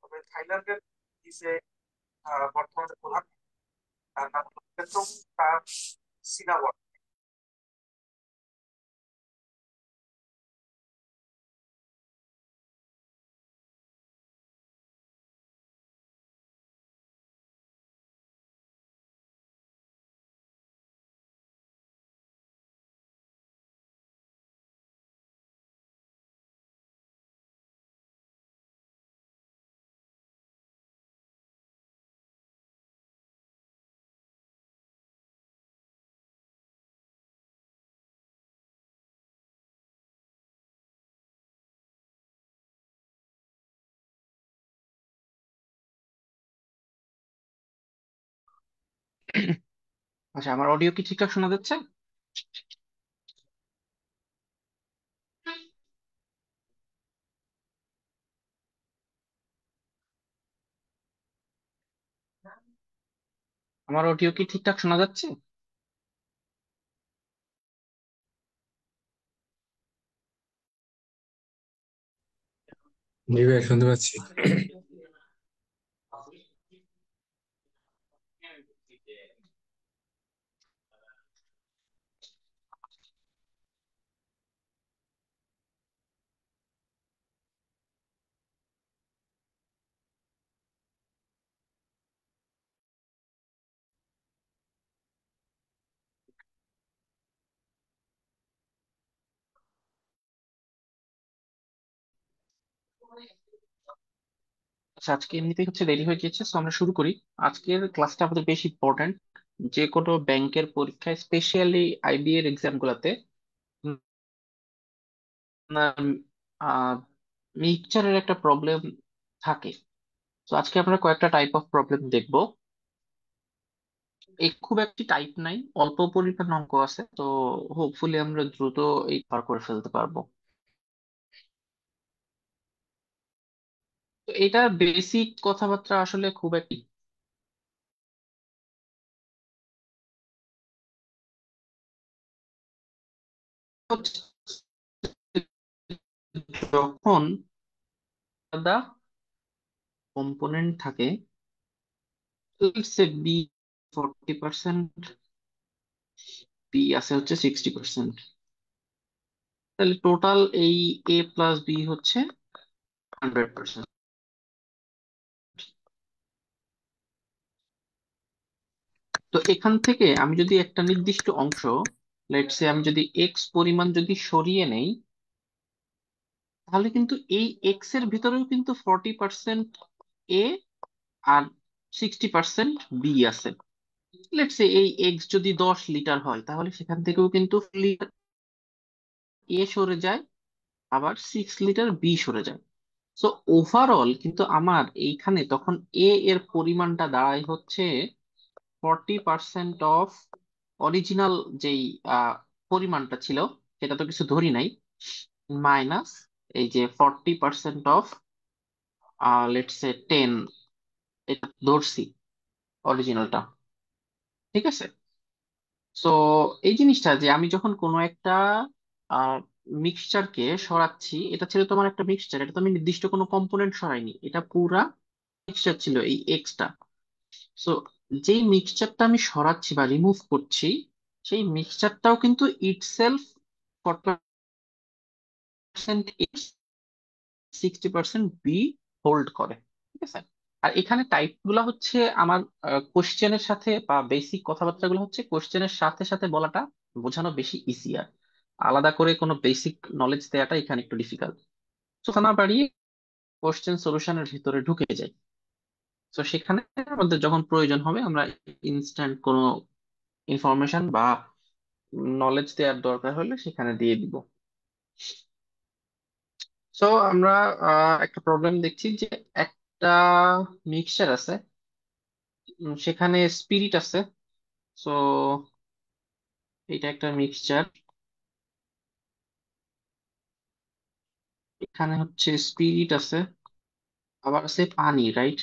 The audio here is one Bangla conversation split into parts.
তবে থাইল্যান্ডের যে বর্তমানে প্রধান তার নাম হলো পেট্রোম তার সিনাওয়াত। আচ্ছা, আমার অডিও কি ঠিকঠাক শোনা যাচ্ছে? আমার অডিও কি ঠিকঠাক শোনা যাচ্ছে? জি ভাই, শুনতে পাচ্ছি। আচ্ছা, আজকে এমনিতেই হচ্ছে দেরি হয়ে গিয়েছে, তো আমরা শুরু করি। আজকের ক্লাসটা আমাদের বেশ ইম্পর্ট্যান্ট। যে কোনো ব্যাংকের পরীক্ষায়, স্পেশালি আইবি এর এক্সাম গুলাতে মিক্সচারের একটা প্রবলেম থাকে। তো আজকে আমরা কয়েকটা টাইপ অফ প্রবলেম দেখবো। এই খুব একটি টাইপ নাই, অল্প পরিমাণ অঙ্ক আছে, তো হোপফুলি আমরা দ্রুত এই পার করে ফেলতে পারবো। তো এটার বেসিক কথাবার্তা আসলে খুব একটি হচ্ছে, যখন আলাদা কম্পোনেন্ট থাকে, বি 40%, বি আছে হচ্ছে 60%, তাহলে টোটাল এই এ প্লাস বি হচ্ছে 100%। তো এখান থেকে আমি যদি একটা নির্দিষ্ট অংশ, লেটস সে আমি যদি এক্স পরিমাণ যদি সরিয়ে নেই, তাহলে কিন্তু এই এক্স এর ভিতরেও কিন্তু 40% এ আর 60% বি আছে। লেটস সে এই এক্স যদি 10 লিটার হয়, তাহলে সেখান থেকেও কিন্তু লিটার এ সরে যায়, আবার 6 লিটার বি সরে যায়। সো ওভারঅল কিন্তু আমার এইখানে তখন এ এর পরিমাণটা দাঁড়ায় হচ্ছে 40% অফ অরিজিনাল যেই পরিমাণটা ছিল, সেটা তো কিছু ধরি নাই, মাইনাস এই যে 40% অফ লেটস সে 10, এটা ধরছি অরিজিনালটা। ঠিক আছে। সো এই জিনিসটা যে আমি যখন কোনো একটা মিক্সচারকে সরাচ্ছি, এটা ছিল তোমার একটা মিক্সচার, এটা তো আমি নির্দিষ্ট কোনো কম্পোনেন্ট সরাইনি, এটা পুরা মিক্সচার ছিল এই এক্সটা। সো যেই মিক্সচারটা আমি সরাচ্ছি বা রিমুভ করছি, সেই মিক্সচারটাও কিন্তু ইটসেলফ 60% বি হোল্ড করে। ঠিক আছে। আর এখানে টাইপ গুলা হচ্ছে আমার কোশ্চেনের সাথে বা বেসিক কথাবার্তা গুলো হচ্ছে কোশ্চেনের সাথে সাথে বলাটা বোঝানো বেশি ইজিয়ার। আলাদা করে কোনো বেসিক নলেজ দেওয়াটা এখানে একটু ডিফিকাল্ট। তো না বাড়িয়ে কোশ্চেন সলিউশনের ভিতরে ঢুকে যাই। তো সেখানে আমাদের যখন প্রয়োজন হবে, আমরা ইনস্ট্যান্ট কোনো ইনফরমেশন বা নলেজ দেওয়ার দরকার হলে সেখানে দিয়ে দিব। সো আমরা একটা প্রবলেম দেখছি যে একটা মিক্সচার আছে, সেখানে স্পিরিট আছে। সো এটা একটা মিক্সচার, এখানে হচ্ছে স্পিরিট আছে, আবার আছে পানি, রাইট?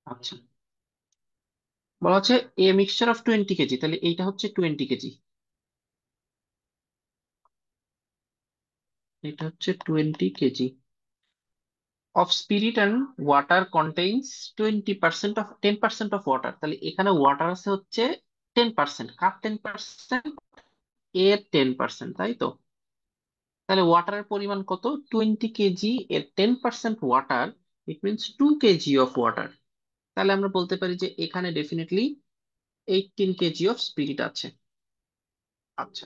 আচ্ছা, বলা হচ্ছে এ মিক্সচার অফ 20 কেজি, তাহলে এইটা হচ্ছে 20 কেজি। এটা হচ্ছে 20 KG of spirit and water contains 20% of 10% of water. তাহলে এখানে ওয়াটার আছে হচ্ছে 10%। কার 10%? এর 10%, তাই তো? তাহলে ওয়াটারের পরিমাণ কত? 20 কেজি, এর 10% water, it means 2 KG of water. তাহলে আমরা বলতে পারি যে এখানে ডেফিনেটলি 18 কেজি অফ স্পিরিট আছে। আচ্ছা,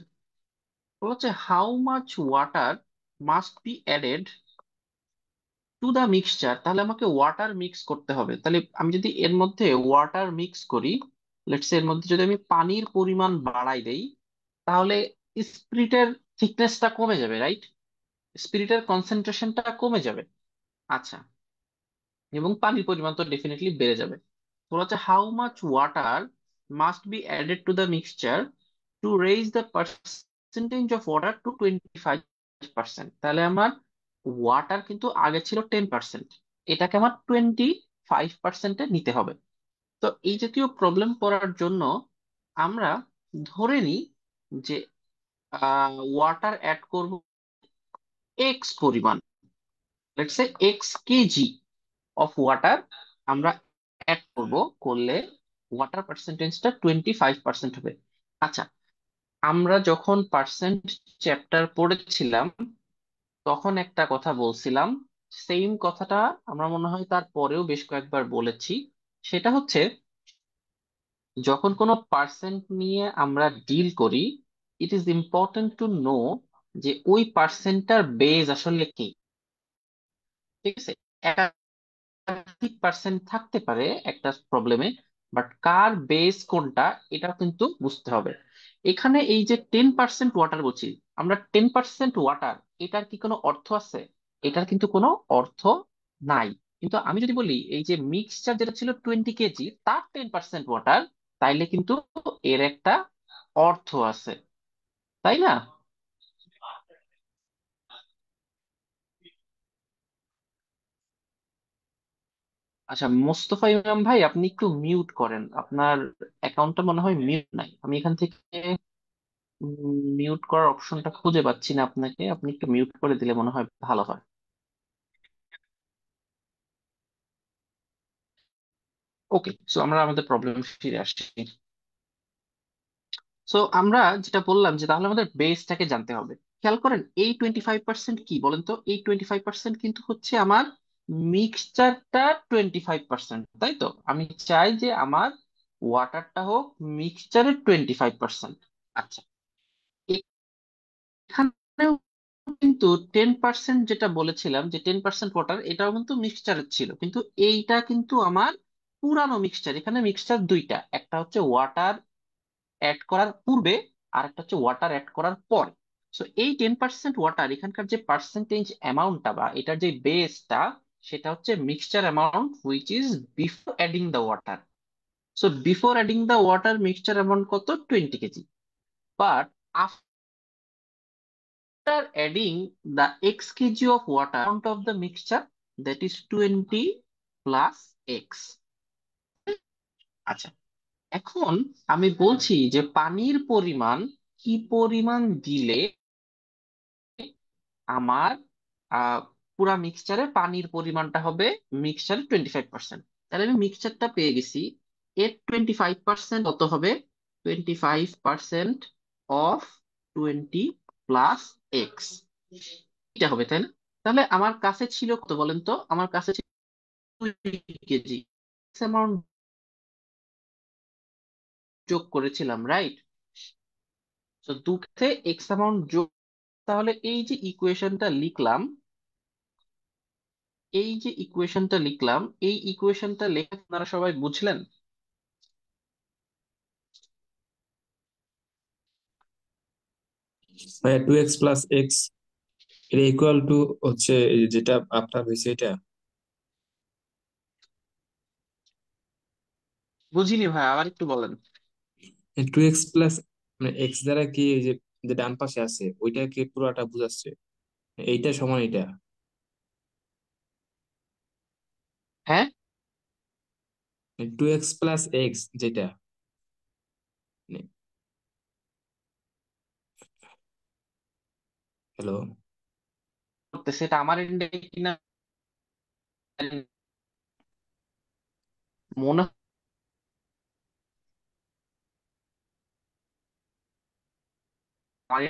বলা হচ্ছে how much water must be added to the mixture. তাহলে আমাকে ওয়াটার মিক্স করতে হবে। তাহলে আমি যদি এর মধ্যে ওয়াটার মিক্স করি, লেটস এর মধ্যে যদি আমি পানির পরিমাণ বাড়াই দেই, তাহলে স্পিরিটের থিকনেসটা কমে যাবে, রাইট? স্পিরিটের কনসেন্ট্রেশনটা কমে যাবে। আচ্ছা, এবং পানির পরিমাণ তো ডেফিনেটলি বেড়ে যাবে। বলা হচ্ছে how much water must be added to the mixture two raise the percentage of water to 25%। তাহলে আমার ওয়াটার কিন্তু আগে ছিল 10%, এটাকে আমার 25% নিতে হবে। তো এই জাতীয় প্রবলেম করার জন্য আমরা ধরে নিই যে ওয়াটার অ্যাড করব এক্স পরিমাণ, let's say x KG of water আমরা অ্যাড করলে ওয়াটার পার্সেন্টেজটা 25% হবে। আচ্ছা, আমরা যখন পার্সেন্ট চ্যাপ্টার পড়েছিলাম তখন একটা কথা বলছিলাম, সেম কথাটা আমরা মনে হয় তার পরেও বেশ কয়েকবার বলেছি। সেটা হচ্ছে যখন কোনো পার্সেন্ট নিয়ে আমরা ডিল করি, it is important to know যে ওই পার্সেন্টটার বেজ আসলে কি। ঠিক আছে, একাধিক পার্সেন্ট থাকতে পারে একটা প্রবলেমে, বাট কার বেস কোনটা এটা কিন্তু বুঝতে হবে। এখানে এই যে 10% ওয়াটার বলছি, আমরা 10% ওয়াটার, এটার কি কোনো অর্থ আছে? এটার কিন্তু কোনো অর্থ নাই। কিন্তু আমি যদি বলি এই যে মিক্সচার যেটা ছিল 20 কেজি, তার 10% ওয়াটার, তাইলে কিন্তু এর একটা অর্থ আছে, তাই না? আচ্ছা মোস্তফা ইমাম ভাই, আপনি একটু মিউট করেন, আপনার অ্যাকাউন্টটা মনে হয় মিউট নাই। আমি এখান থেকে মিউট করার অপশনটা খুঁজে পাচ্ছি না আপনাকে, আপনি একটু মিউট করে দিলে মনে হয় ভালো হয়। ওকে, সো আমরা আমাদের প্রবলেম ফিরে আসছি। সো আমরা যেটা বললাম যে তাহলে আমাদের বেসটাকে জানতে হবে। খেয়াল করেন এই 25% কি বলেন তো? এই 25% কিন্তু হচ্ছে আমার মিক্সচারটা 25%, তাই তো? আমি চাই যে আমার ওয়াটারটা হোক মিক্সচারের 25%। আচ্ছা, এখানেও কিন্তু 10% যেটা বলেছিলাম যে 10% ওয়াটার, এটাও কিন্তু মিক্সচারের ছিল, কিন্তু এইটা কিন্তু আমার পুরানো মিক্সচার। এখানে মিক্সচার দুইটা, একটা হচ্ছে ওয়াটার অ্যাড করার পূর্বে আর একটা হচ্ছে ওয়াটার অ্যাড করার পর। সো এই 10% ওয়াটার, এখানকার যে পার্সেন্টেজ অ্যামাউন্টটা বা এটার যে বেসটা, সেটা হচ্ছে mixture amount which is before adding the water. So before adding the water mixture amount কত? 20 KG. But after adding the x kg of water amount of the mixture, that is 20 plus x. আচ্ছা, এখন আমি বলছি যে পানির পরিমাণ কি পরিমাণ দিলে আমার আহ পুরা মিক্সচারে পানির পরিমাণটা হবে মিক্সচারে 25%। তাহলে আমি মিক্সচারটা পেয়ে গেছি, এর 25% কত হবে? 25% অফ 20 প্লাস এক্স, এটা হবে, তাই না? তাহলে আমার কাছে ছিল কত বলেন তো? আমার কাছে ছিল 2 কেজি অ্যামাউন্ট যোগ করেছিলাম, রাইট? তো দুঃখে এক্স অ্যামাউন্ট যোগ, তাহলে এই যে ইকুয়েশনটা লিখলাম, এই ইকুয়েশনটা লেখা আপনারা সবাই বুঝলেন? ভাইয়া 2x+x এটা ইকুয়াল টু হচ্ছে এই যেটা আপনার হয়েছে এটা। বুঝিনি ভাই, আবার একটু বলেন। 2x+ মানে এক্স দ্বারা কি এই যে যে ডান পাশে আছে ওইটাকে পুরোটা বুঝাচ্ছে, এইটা সমান এটা। হ্যাঁ, 2x+x যেটা, হ্যালো, করতেছে, এটা আমার এন্ডে কিনা মনে হয়।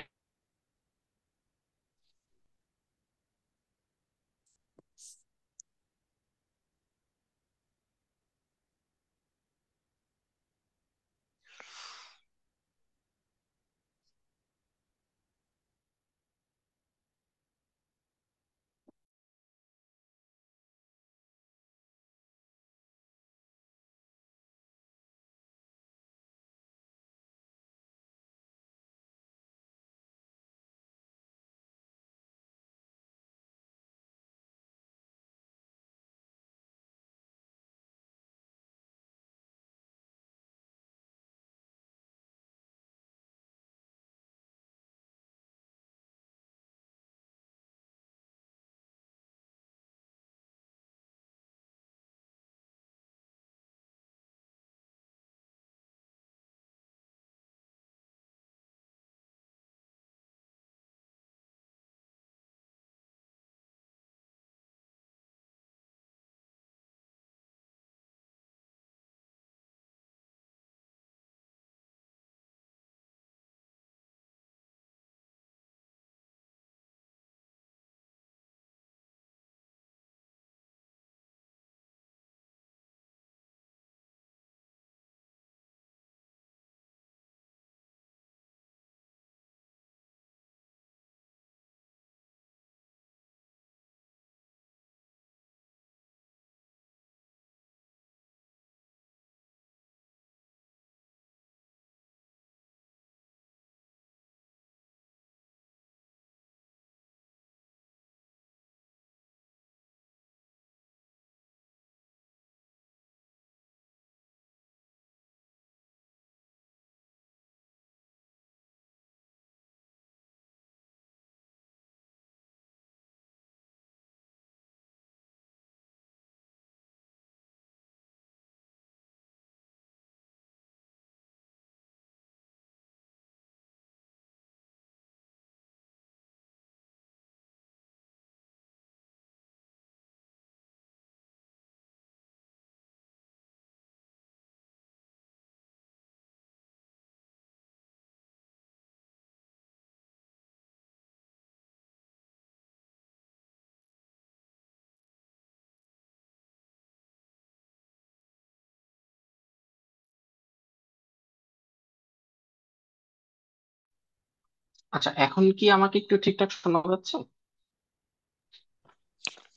আচ্ছা, এখন কি আমাকে একটু ঠিকঠাক শোনা যাচ্ছে?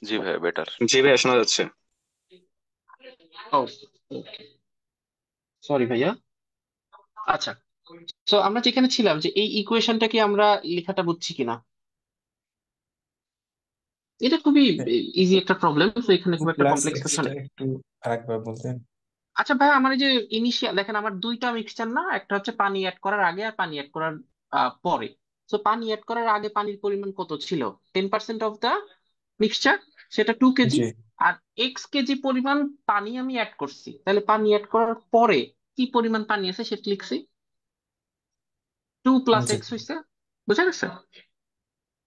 জি ভাই, বেটার। জি ভাইয়া, শোনা যাচ্ছে। ও, সরি ভাইয়া। আচ্ছা, তো আমরা যেখানে ছিলাম যে এই ইকুয়েশনটাকে আমরা লেখাটা বুঝছি কিনা, এটা খুবই ইজি একটা প্রবলেম, তো এখানে টু খুব একটা প্লাস কমপ্লেক্স কিছু এক্সটা নেই। একটু আরেকবার বলতেন? আচ্ছা ভাই, আমার এই যে ইনিশিয়াল দেখেন, আমার দুইটা মিক্সচার না, একটা হচ্ছে পানি অ্যাড করার আগে আর পানি অ্যাড করার পরে। তো পানি অ্যাড করার আগে পানির পরিমাণ কত ছিল? 10% অফ দা মিক্সচার, সেটা 2 কেজি। জি আর x কেজি পরিমাণ পানি আমি অ্যাড করছি, তাহলে পানি অ্যাড করার পরে কি পরিমাণ পানি আছে সেটা লিখছি, 2 + x জি হয়েছে। বুঝা গেছে?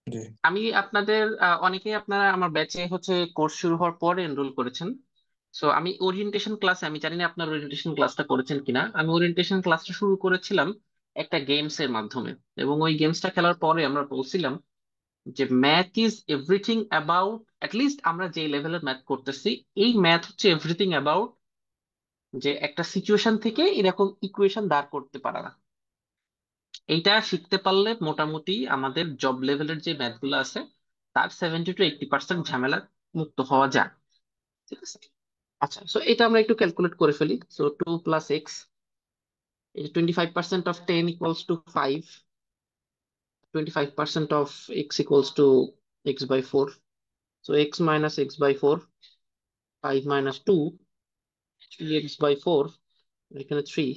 জি আমি আপনাদের অনেকেই আপনারা আমার ব্যাচে হচ্ছে কোর্স শুরু হওয়ার পরে এনরোল করেছেন। সো আমি ওরিয়েন্টেশন ক্লাসে, আমি জানি না আপনার ওরিয়েন্টেশন ক্লাসটা করেছেন কিনা, আমি ওরিয়েন্টেশন ক্লাসটা শুরু করেছিলাম একটা গেমস এর মাধ্যমে। এবং ওই গেমসটা খেলার পরে আমরা বলছিলাম যে math is everything about, list আমরা যে লেভেলের ম্যাথ করতেছি, এই ম্যাথ হচ্ছে এভরিথিং অ্যাবাউট যে একটা সিচুয়েশন থেকে এরকম ইকুয়েশন দাঁড় করতে পারা। এইটা শিখতে পারলে মোটামুটি আমাদের জব লেভেলের যে ম্যাথ গুলো আছে তার 70 to 80% ঝামেলা মুক্ত হওয়া যায়। ঠিক আছে? আচ্ছা, সো এটা আমরা একটু ক্যালকুলেট করে ফেলি। So 2 + x, 25% of 10 equals to 5, 25% of x equals to x/4। So x - x/4, 5 - 2, 3x/4, এখানে 3।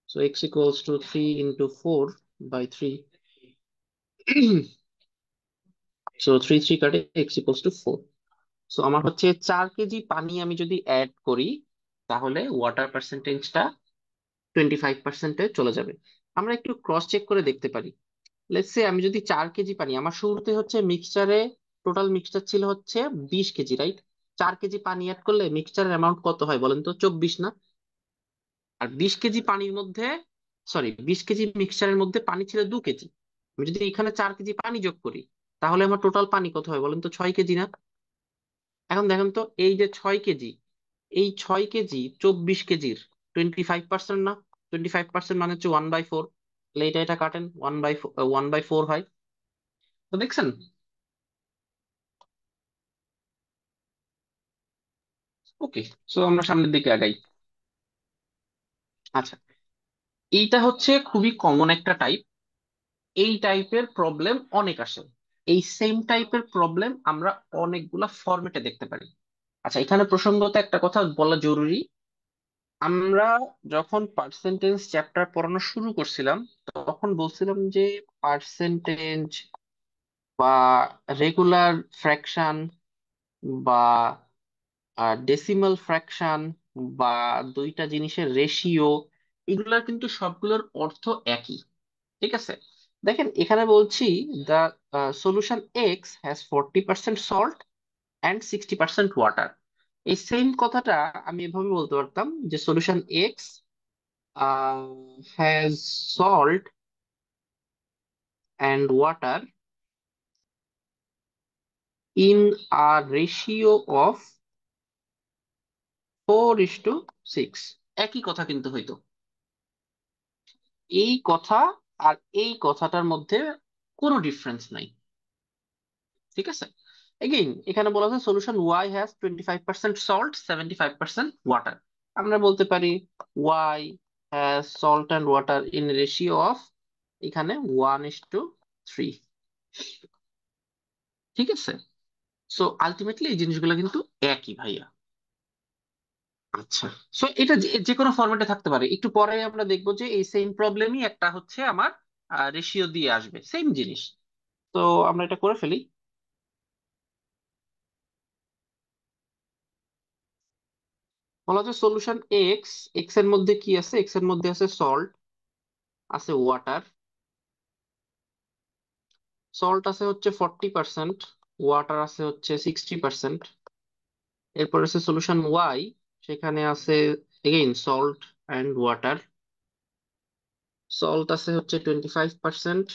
So x equals to 3 × 4/3। So 3 কাটে, x ইকুয়ালস টু 4। সো আমার হচ্ছে 4 কেজি পানি আমি যদি অ্যাড করি, তাহলে ওয়াটার পার্সেন্টেজটা 25%-এ চলে যাবে। আমরা একটু ক্রস চেক করে দেখতে পারি। লেটস সে আমি যদি 4 কেজি পানি, আমার শুরুতে হচ্ছে মিক্সচারে টোটাল মিক্সচার ছিল হচ্ছে 20 কেজি, রাইট? 4 কেজি পানি অ্যাড করলে মিক্সচারের অ্যামাউন্ট কত হয় বলেন তো? 24 না? আর 20 কেজি পানির মধ্যে, সরি, 20 কেজি মিক্সচারের মধ্যে পানি ছিল 2 কেজি। আমি যদি এখানে 4 কেজি পানি যোগ করি, তাহলে আমার টোটাল পানি কত হয় বলেন তো? 6 কেজি না? এখন দেখেন তো, এই যে 6 কেজি, এই 6 কেজি 24 কেজির 25% না? 25% মানে হচ্ছে 1/4। তাহলে এটা কাটেন, 1/4 হয়। তো দেখছেন? ওকে, সো আমরা সামনের দিকে আগাই। আচ্ছা, এইটা হচ্ছে খুবই কমন একটা টাইপ। এই টাইপের প্রবলেম অনেক আসে। এই সেম টাইপের প্রবলেম আমরা অনেকগুলা ফরম্যাটে দেখতে পারি। আচ্ছা, এখানে প্রসঙ্গত একটা কথা বলা জরুরি। আমরা যখন পার্সেন্টেজ চ্যাপ্টার পড়ানো শুরু করছিলাম, তখন বলছিলাম যে পার্সেন্টেজ বা রেগুলার ফ্র্যাকশন বা ডেসিমাল ফ্র্যাকশন বা দুইটা জিনিসের রেশিও, এগুলার কিন্তু সবগুলোর অর্থ একই। ঠিক আছে? দেখেন এখানে বলছি, the solution x has 40% salt and 60% water. এই সেম কথাটা আমি এভাবে বলতে পারতাম যে solution x has salt and water in a ratio of 4:6। একই কথা কিন্তু হইতো। এই কথা আর এই কথাটার মধ্যে কোনো ডিফারেন্স নাই। ঠিক আছে? এগেইন এখানে বলা আছে solution Y has 25% salt, 75% water. আমরা বলতে পারি Y has salt and water in ratio of, এখানে 1:3। ঠিক আছে? সো আলটিমেটলি এই জিনিসগুলো কিন্তু একই ভাইয়া। আচ্ছা, সো এটা যে যে কোনো ফরম্যাটে থাকতে পারে। একটু পরে আমরা দেখবো যে এই সেম প্রবলেমই একটা হচ্ছে আমার রেশিও দিয়ে আসবে, সেম জিনিস। তো আমরা এটা করে ফেলি। বলা হচ্ছে সলিউশন এক্স, এক্স এর মধ্যে কি আছে? এক্স এর মধ্যে আছে সল্ট, আছে ওয়াটার। সল্ট আছে হচ্ছে 40%, ওয়াটার আছে হচ্ছে 60%। এরপর আছে সলিউশন ওয়াই, সেখানে আছে again salt and water. Salt আছে হচ্ছে 25%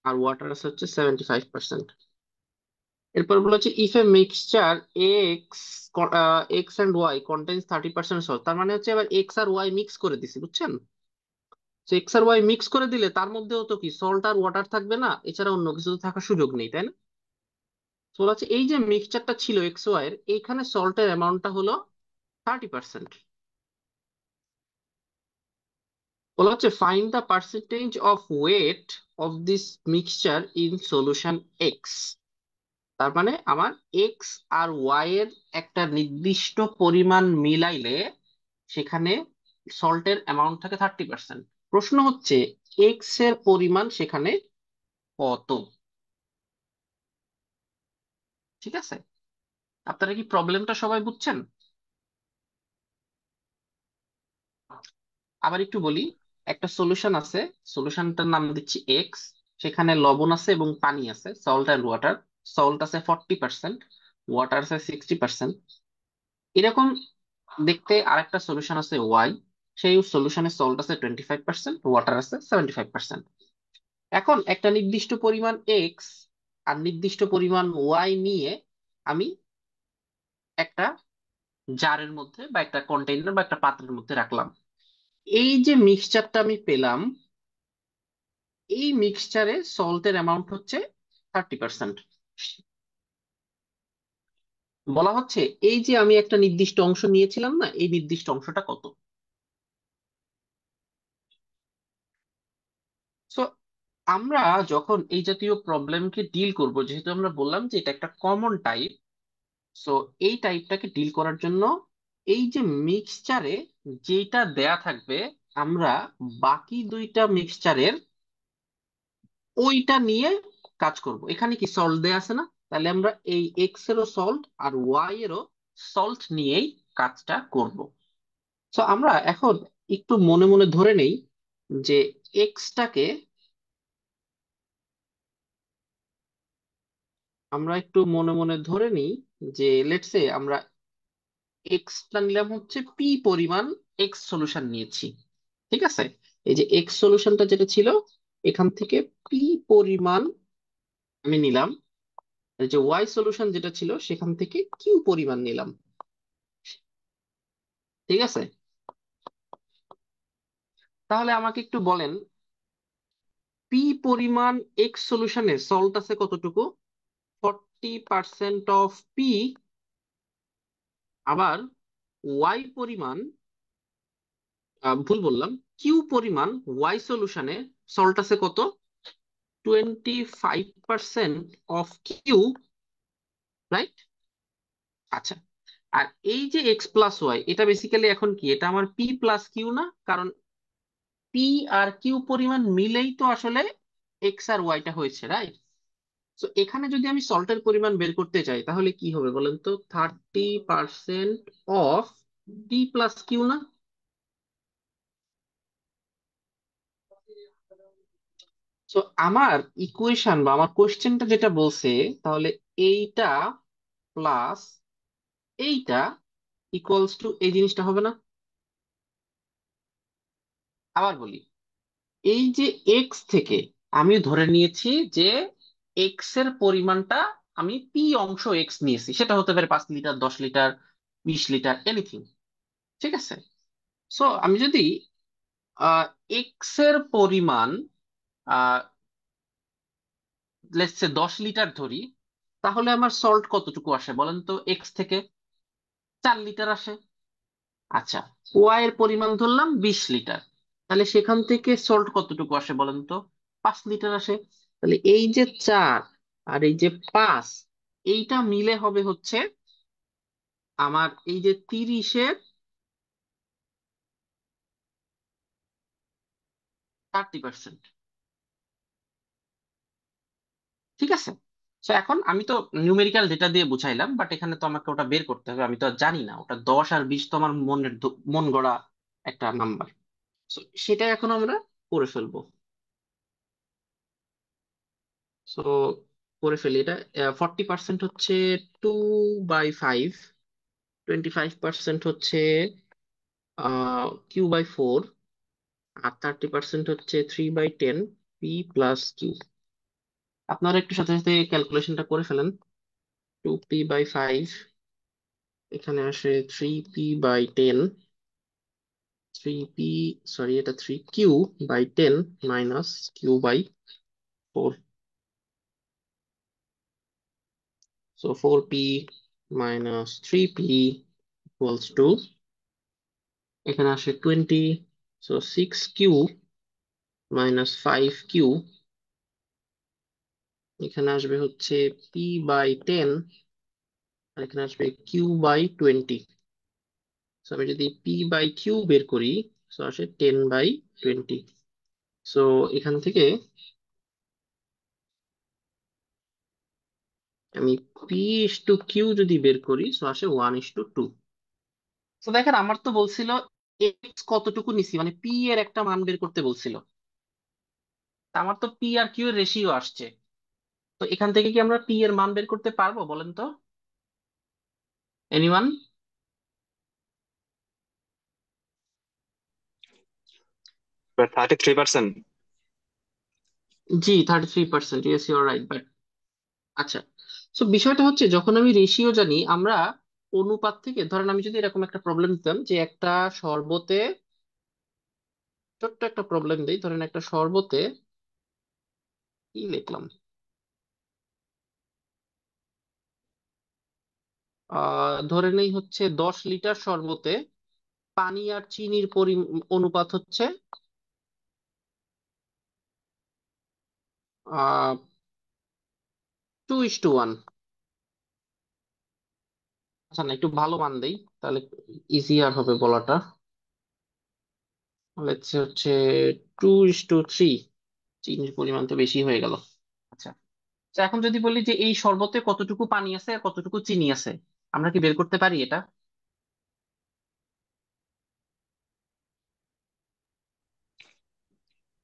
আর ওয়াটার আছে হচ্ছে 75%। এরপর বলা হচ্ছে if a mixture X, X and Y contains 30% salt, তার মানে হচ্ছে এবার এক্স আর ওয়াই মিক্স করে দিছি, বুঝছেন? তো এক্স আর ওয়াই মিক্স করে দিলে তার মধ্যেও তো কি সল্ট আর ওয়াটার থাকবে না, এছাড়া অন্য কিছু তো থাকার সুযোগ নেই, তাই না? তো বলা হচ্ছে এই যে মিক্সচারটা ছিল এক্স ওয়াই এর, এইখানে সল্টের অ্যামাউন্টটা হলো 30%। বলা হচ্ছে find the percentage of weight of this mixture in solution x. তার মানে আমার এক্স আর ওয়াই এর একটা নির্দিষ্ট পরিমাণ মিলাইলে সেখানে সল্টের অ্যামাউন্ট থাকে 30%। প্রশ্ন হচ্ছে এক্স এর পরিমাণ সেখানে কত? ঠিক আছে? আপনারা কি প্রবলেমটা সবাই বুঝছেন? আবার একটু বলি, একটা সলিউশন আছে, সলিউশনটার নাম দিচ্ছি এক্স। সেখানে লবণ আছে এবং পানি আছে, সল্ট অ্যান্ড ওয়াটার। সল্ট আছে 40%, ওয়াটার আছে 60%। এরকম দেখতে আরেকটা সলিউশন আছে ওয়াই, সেই সলিউশনে সল্ট আছে 25%, ওয়াটার আছে 75%। এখন একটা নির্দিষ্ট পরিমাণ এক্স আর নির্দিষ্ট পরিমাণ ওয়াই নিয়ে আমি একটা জারের মধ্যে বা একটা কন্টেইনার বা একটা পাত্রের মধ্যে রাখলাম। এই যে মিক্সচারটা আমি পেলাম, এই মিক্সচারে সল্টের অ্যামাউন্ট হচ্ছে 30%। বলা হচ্ছে এই যে আমি একটা নির্দিষ্ট অংশ নিয়েছিলাম না, এই নির্দিষ্ট অংশটা কত? সো আমরা যখন এই জাতীয় প্রবলেমকে ডিল করব, যেহেতু আমরা বললাম যে এটা একটা কমন টাইপ, সো এই টাইপটাকে ডিল করার জন্য এই যে মিক্সচারে যেটা দেয়া থাকবে, আমরা বাকি দুইটা মিক্সচারের ওইটা নিয়ে কাজ করব। এখানে কি সল্ট দেয়া আছে না? তাহলে আমরা এই এক্স এরও সল্ট আর ওয়াই এরও সল্ট নিয়েই কাজটা করব। তো আমরা এখন একটু মনে মনে ধরে নেই যে এক্সটাকে আমরা একটু মনে মনে ধরে নিই যে লেটস সে আমরা এক্সটা নিলাম হচ্ছে পি পরিমাণ এক্স সলিউশন নিয়েছি, ঠিক আছে? এই যে এক্স সলিউশনটা যেটা ছিল, এখান থেকে পি পরিমাণ আমি নিলাম। এই যে ওয়াই সলিউশন যেটা ছিল সেখান থেকে কিউ পরিমাণ নিলাম, ঠিক আছে? তাহলে আমাকে একটু বলেন, পি পরিমাণ এক্স সলিউশনে সল্ট আছে কতটুকু? 40% অফ পি। আবার ওয়াই পরিমাণ, ভুল বললাম, কিউ পরিমাণ ওয়াই সলিউশনে সল্ট আছে কত? 25% অফ কিউ, রাইট? আচ্ছা, আর এই যে এক্স প্লাস ওয়াই, এটা বেসিক্যালি এখন কি, এটা আমার পি প্লাস কিউ না? কারণ পি আর কিউ পরিমাণ মিলেই তো আসলে এক্স আর ওয়াইটা হয়েছে, রাইট? তো এখানে যদি আমি সল্টের পরিমাণ বের করতে চাই তাহলে কি হবে বলেন তো? 30% অফ পি প্লাস কিউ না? তো আমার ইকুয়েশন বা আমার কোশ্চেনটা যেটা বলছে, তাহলে এইটা প্লাস এইটা ইকুয়ালস টু এই জিনিসটা হবে না? আবার বলি, এই যে এক্স থেকে আমি ধরে নিয়েছি যে এক্স এর পরিমাণটা, আমি পি অংশ এক্স নিয়েছি, সেটা হতে পারে 5 লিটার, 10 লিটার, 20 লিটার, এনিথিং, ঠিক আছে? সো আমি যদি এক্স এর পরিমাণ লেটস সে 10 লিটার ধরি, তাহলে আমার সল্ট কতটুকু আসে বলেন তো এক্স থেকে? 4 লিটার আসে। আচ্ছা, ওয়াই এর পরিমাণ ধরলাম 20 লিটার, তাহলে সেখান থেকে সল্ট কতটুকু আসে বলেন তো? 5 লিটার আসে। তাহলে এই যে 4 আর এই যে 5, এইটা মিলে হবে হচ্ছে আমার এই যে 30-এর 30%, ঠিক আছে? তো এখন আমি তো নিউমেরিক্যাল ডেটা দিয়ে বুঝাইলাম, বাট এখানে তো আমাকে ওটা বের করতে হবে, আমি তো আর জানি না ওটা 10 আর 20, তো আমার মন গড়া একটা নাম্বার। সেটা এখন আমরা করে ফেলবো। সো করে ফেলি এটা। 40% হচ্ছে 2/5, 25% হচ্ছে Q/4, আর 30% হচ্ছে 3/10 P প্লাস কিউ। আপনারা একটু সাথে সাথে ক্যালকুলেশনটা করে ফেলেন। 2P/5, এখানে আসে 3P/10, 3P, সরি এটা 3Q/10 minus Q/4। So 4P minus 3P equals to, এখানে আসে 20, সো 6Q মাইনাস 5Q, এখানে আসবে হচ্ছে P/10, আর এখানে আসবে Q/20। সো আমি যদি P/Q বের করি, সো আসে 10/20। সো এখান থেকে আমি P/Q যদি বের করি, সো আসে 1:2। তো দেখেন, আমার তো বলছিল এক্স কতটুকু নিছি, মানে পি এর একটা মান বের করতে বলছিল। তা আমার তো পি আর কিউ এর রেশিও আসছে। তো এখান থেকে কি আমরা পি এর মান বের করতে পারবো বলেন তো? Anyone? 33%। G, 33%, yes your right, but আচ্ছা। সো বিষয়টা হচ্ছে, যখন আমি রেশিও জানি, আমরা অনুপাত থেকে, ধরেন আমি যদি এরকম একটা প্রবলেম দিতাম যে একটা শরবতে, ছোট্ট একটা প্রবলেম দিই, ধরেন একটা শরবতে কি লিখলাম, ধরে নেই হচ্ছে 10 লিটার শরবতে পানি আর চিনির অনুপাত হচ্ছে 2:1। আচ্ছা, না একটু ভালো মান দেই, তাহলে ইজিয়ার হবে বলাটা। লেটস সে হচ্ছে 2:3, চিনির পরিমাণ তো বেশি হয়ে গেল। আচ্ছা, তো এখন যদি বলি যে এই শরবতে কতটুকু পানি আছে আর কতটুকু চিনি আছে, আমরা কি বের করতে পারি এটা?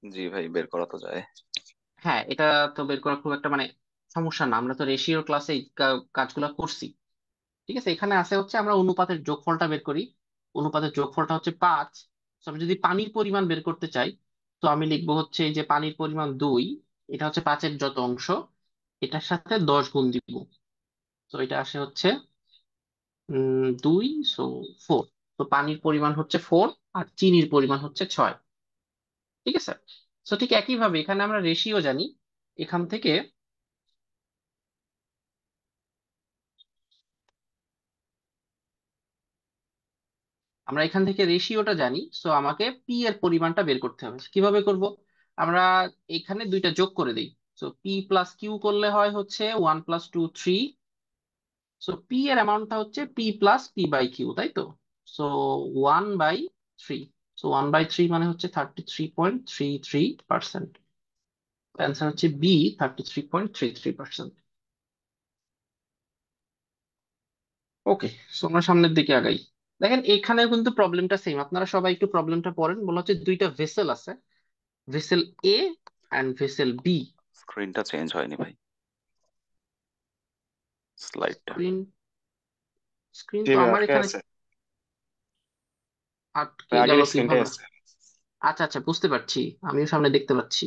জি ভাই, বের করা তো যায়। হ্যাঁ, এটা তো বের করা খুব একটা মানে সমস্যা না, আমরা তো রেশিওর ক্লাসে এই কাজগুলো করছি। ঠিক আছে, এখানে আছে হচ্ছে আমরা অনুপাতের যোগফলটা বের করি। অনুপাতের যোগফলটা হচ্ছে 5। তো আমি যদি পানির পরিমাণ বের করতে চাই, তো আমি লিখবো হচ্ছে এই যে পানির পরিমাণ 2, এটা হচ্ছে 5-এর যত অংশ, এটার সাথে 10 গুণ দিব। তো এটা আসে হচ্ছে 2, সো 4। তো পানির পরিমাণ হচ্ছে 4 আর চিনির পরিমাণ হচ্ছে 6। ঠিক আছে, তো ঠিক একইভাবে এখানে আমরা রেশিও জানি। এখান থেকে রেশিওটা জানি, সো আমাকে পি এর পরিমাণটা বের করতে হবে। কিভাবে করব? আমরা এখানে দুইটা যোগ করে দিই। সো পি প্লাস কিউ করলে হয় হচ্ছে 1 + 2 3। সো পি এর অ্যামাউন্টটা হচ্ছে P plus P by Q, তাই তো? সো 1/3। সো 1/3 মানে হচ্ছে 33.33%। অ্যান্সার হচ্ছে বি, 33.33%। ওকে, সো আমরা সামনের দিকে আগাই। দেখেন এখানে কিন্তু প্রবলেমটা সেম, আপনারা সবাই একটু প্রবলেমটা পড়েন। বলা হচ্ছে দুইটা ভেসেল আছে, vessel A and vessel B. স্ক্রিনটা চেঞ্জ হয়নি ভাই, স্লাইডটা। স্ক্রিন স্ক্রিন জি তো ভাই, আমার আটকে এখানে আছে। আটকে ভাই, গেল আগের স্ক্রিনটাই কিভাবে? আছে। আচ্ছা আচ্ছা, বুঝতে পারছি, আমিও সামনে দেখতে পাচ্ছি।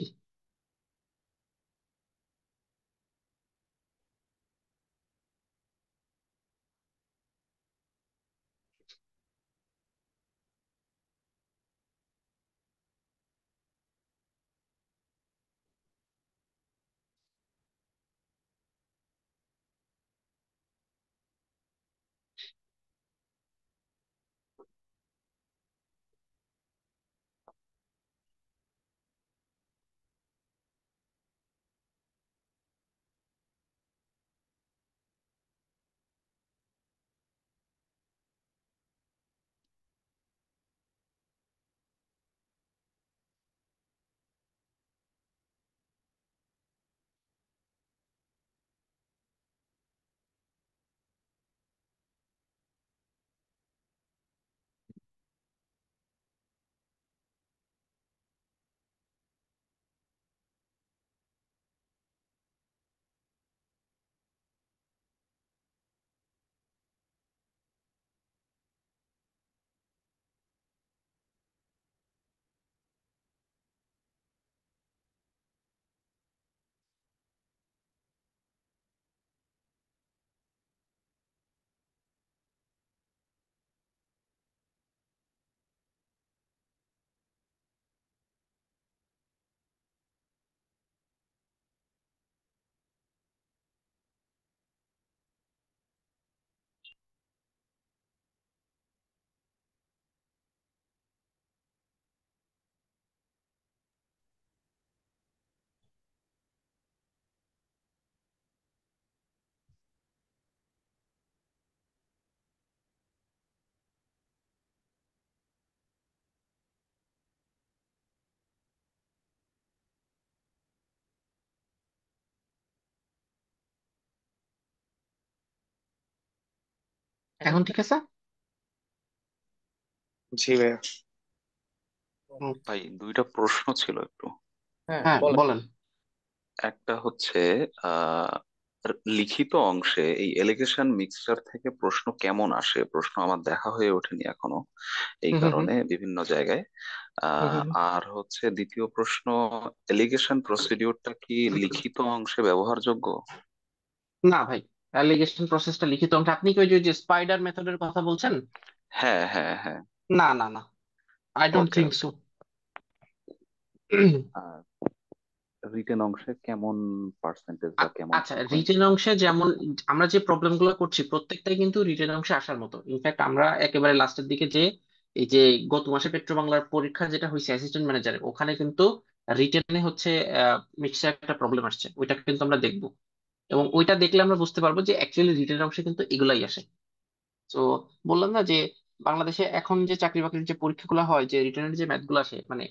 এখন ঠিক আছে? জি ভাইয়া। হুম, ভাই দুইটা প্রশ্ন ছিল একটু। হ্যাঁ বলেন। একটা হচ্ছে আহ লিখিত অংশে এই এলিগেশন মিক্সচার থেকে প্রশ্ন কেমন আসে, প্রশ্ন আমার দেখা হয়ে ওঠেনি এখনো, এই হুম হুম হুম কারণে বিভিন্ন জায়গায়। হুম হুম হুম। আর হচ্ছে দ্বিতীয় প্রশ্ন, এলিগেশন প্রসিডিওরটা কি লিখিত অংশে ব্যবহারযোগ্য? না ভাই, অ্যালিগেশন প্রসেসটা লিখিত অংশে। আপনি কি ওই যে স্পাইডার মেথডের কথা বলছেন? হ্যাঁ হ্যাঁ হ্যাঁ। না না না, I don't okay think okay. So. আর রিটেন অংশে কেমন পার্সেন্টেজ বা কেমন আচ্ছা, রিটেন ফ্রিকোয়েন্সি? অংশে যেমন আমরা যে প্রবলেম গুলো করছি প্রত্যেকটাই কিন্তু রিটেন অংশে আসার মতো। ইনফ্যাক্ট আমরা একেবারে লাস্টের দিকে যে এই যে গত মাসে পেট্রো বাংলার পরীক্ষা যেটা হয়েছে অ্যাসিস্ট্যান্ট ম্যানেজারে, ওখানে কিন্তু রিটেনে হচ্ছে মিক্সচার একটা প্রবলেম আসছে, ওইটা কিন্তু আমরা দেখবো। এবং ওইটা দেখলে আমরা বুঝতে পারবো যে অ্যাকচুয়ালি রিটেন অংশে কিন্তু এগুলাই আসে। তো বললাম না যে বাংলাদেশে এখন যে চাকরি বাকরির যে পরীক্ষাগুলো হয়, যে রিটেনের যে ম্যাথ গুলো আসে, মানে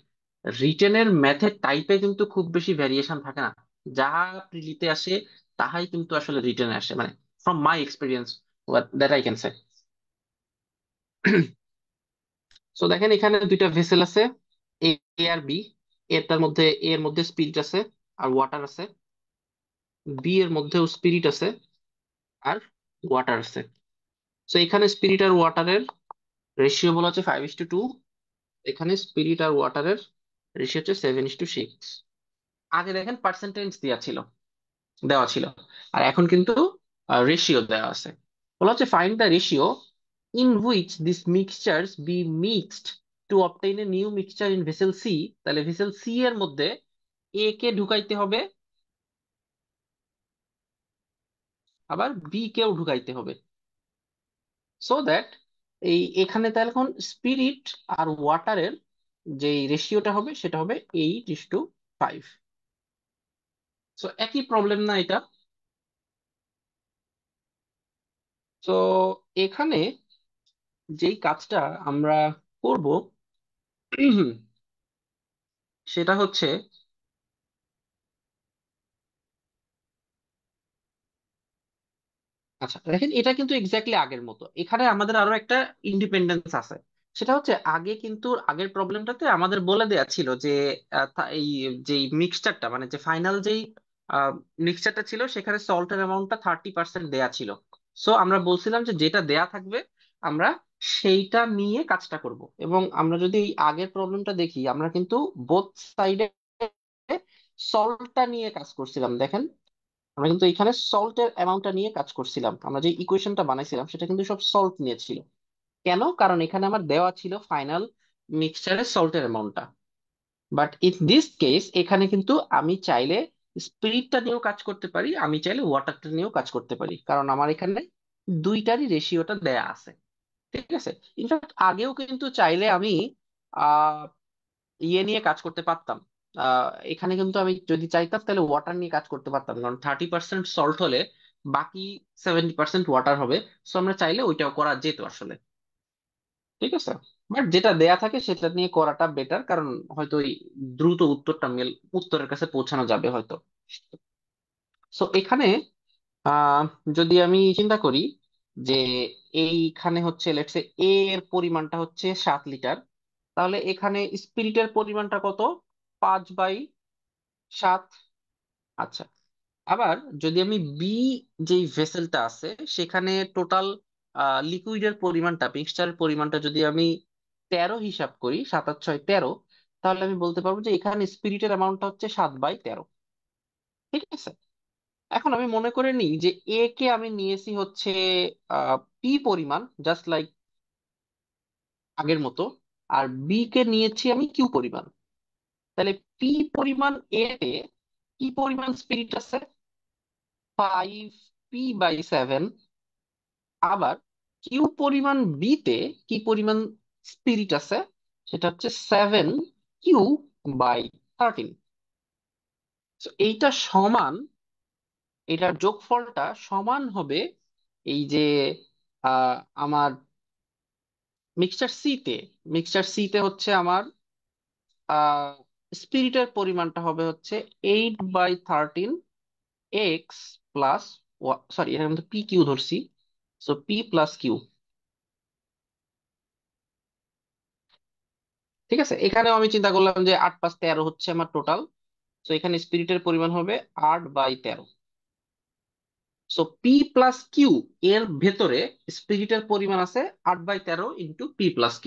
রিটেনের ম্যাথের টাইপে কিন্তু খুব বেশি ভ্যারিয়েশন থাকে না। যা প্রিলিতে আসে তাহাই কিন্তু আসলে রিটেনে আসে, মানে from my experience that I can say. So দেখেন এখানে দুইটা ভেসেল আছে, এ আর বি। এটার মধ্যে, এর মধ্যে স্পিরিট আছে আর ওয়াটার আছে। বি এর মধ্যেও স্পিরিট আছে আর ওয়াটার আছে। তো এখানে স্পিরিট আর ওয়াটারের রেশিও বলা হচ্ছে 5:2, এখানে স্পিরিট আর ওয়াটারের রেশিও হচ্ছে 7:6। আগে দেখেন পার্সেন্টেজ দেওয়া ছিল, আর এখন কিন্তু রেশিও দেওয়া আছে। বলা হচ্ছে find the ratio in which this mixtures be mixed to obtain a new mixture in vessel C. তাহলে ভেসেল সি এর মধ্যে এ কে ঢুকাইতে হবে, আবার বি কেও ঢুকাইতে হবে, সো দ্যাট এখানে তাহলে এখন স্পিরিট আর ওয়াটারের যে রেশিওটা হবে সেটা হবে 8:5। সো একই প্রবলেম না এটা? তো এখানে যেই কাজটা আমরা করব সেটা হচ্ছে, আচ্ছা দেখেন এটা কিন্তু এক্স্যাক্টলি আগের মতো, এখানে আমাদের আরো একটা ইন্ডিপেন্ডেন্স আছে। সেটা হচ্ছে আগে কিন্তু আগের প্রবলেমটাতে আমাদের বলে দেয়া ছিল যে এই যে মিক্সচারটা মানে যে ফাইনাল যেই মিক্সচারটা ছিল সেখানে সল্টের অ্যামাউন্টটা 30% দেয়া ছিল। সো আমরা বলছিলাম যে যেটা দেয়া থাকবে আমরা সেইটা নিয়ে কাজটা করব। এবং আমরা যদি এই আগের প্রবলেমটা দেখি, আমরা কিন্তু বোথ সাইডে সল্টটা নিয়ে কাজ করছিলাম। দেখেন আমরা কিন্তু এখানে সল্টের অ্যামাউন্টটা নিয়ে কাজ করছিলাম, আমরা যে ইকুয়েশনটা বানাইছিলাম সেটা কিন্তু সব সল্ট নিয়ে ছিল। কেন? কারণ এখানে আমার দেওয়া ছিল ফাইনাল মিক্সচারের সল্টের অ্যামাউন্টটা। বাট ইন দিস কেস এখানে কিন্তু আমি চাইলে স্পিরিটটা নিয়েও কাজ করতে পারি, আমি চাইলে ওয়াটারটা নিয়েও কাজ করতে পারি, কারণ আমার এখানে দুইটারই রেশিওটা দেয়া আছে। ঠিক আছে। ইনফ্যাক্ট আগেও কিন্তু চাইলে আমি আহ ইয়ে নিয়ে কাজ করতে পারতাম। এখানে কিন্তু আমি যদি চাইতাম তাহলে ওয়াটার নিয়ে কাজ করতে পারতাম, কারণ 30% সল্ট হলে বাকি 70% ওয়াটার হবে। সো আমরা চাইলে ওইটাও করা যেত আসলে। ঠিক আছে। বাট যেটা দেয়া থাকে সেটা নিয়ে করাটা বেটার, কারণ হয়তো ওই দ্রুত উত্তরের কাছে পৌঁছানো যাবে হয়তো। সো এখানে আহ যদি আমি চিন্তা করি যে এইখানে হচ্ছে লেটস সে এ এর পরিমাণটা হচ্ছে 7 লিটার, তাহলে এখানে স্পিরিটের পরিমাণটা কত? 5/7। আচ্ছা, আবার যদি আমি বি যেই ভেসেলটা আছে সেখানে টোটাল লিকুইডের পরিমাণটা মিক্সচারের পরিমাণটা যদি আমি 13 হিসাব করি, 7 আর 6 13, তাহলে আমি বলতে পারবো যে এখানে স্পিরিটের অ্যামাউন্টটা হচ্ছে 7/13। ঠিক আছে। এখন আমি মনে করে নিই যে এ কে আমি নিয়েছি হচ্ছে পি পরিমাণ, জাস্ট লাইক আগের মতো, আর বি কে নিয়েছি আমি কিউ পরিমাণ। তাহলে পি পরিমাণ এ তে কি পরিমাণ স্পিরিট আছে? 5p/7। আবার কিউ পরিমাণ বি তে কি পরিমাণ স্পিরিট আছে? সেটা হচ্ছে 7q/13। এইটা সমান, এটার যোগফলটা সমান হবে এই যে আহ, আমার মিক্সচার সি তে হচ্ছে আমার স্পিরিটের পরিমাণটা হবে হচ্ছে 8/13 x প্লাস, সরি এখানে কিন্তু পি কিউ ধরছি, সো p+q। ঠিক আছে। এখানেও আমি চিন্তা করলাম যে 8 + 13 হচ্ছে আমার টোটাল, তো এখানে স্পিরিটের পরিমাণ হবে 8/13। সো p+q এর ভেতরে স্পিরিটের পরিমাণ আছে 8/13 × p+q।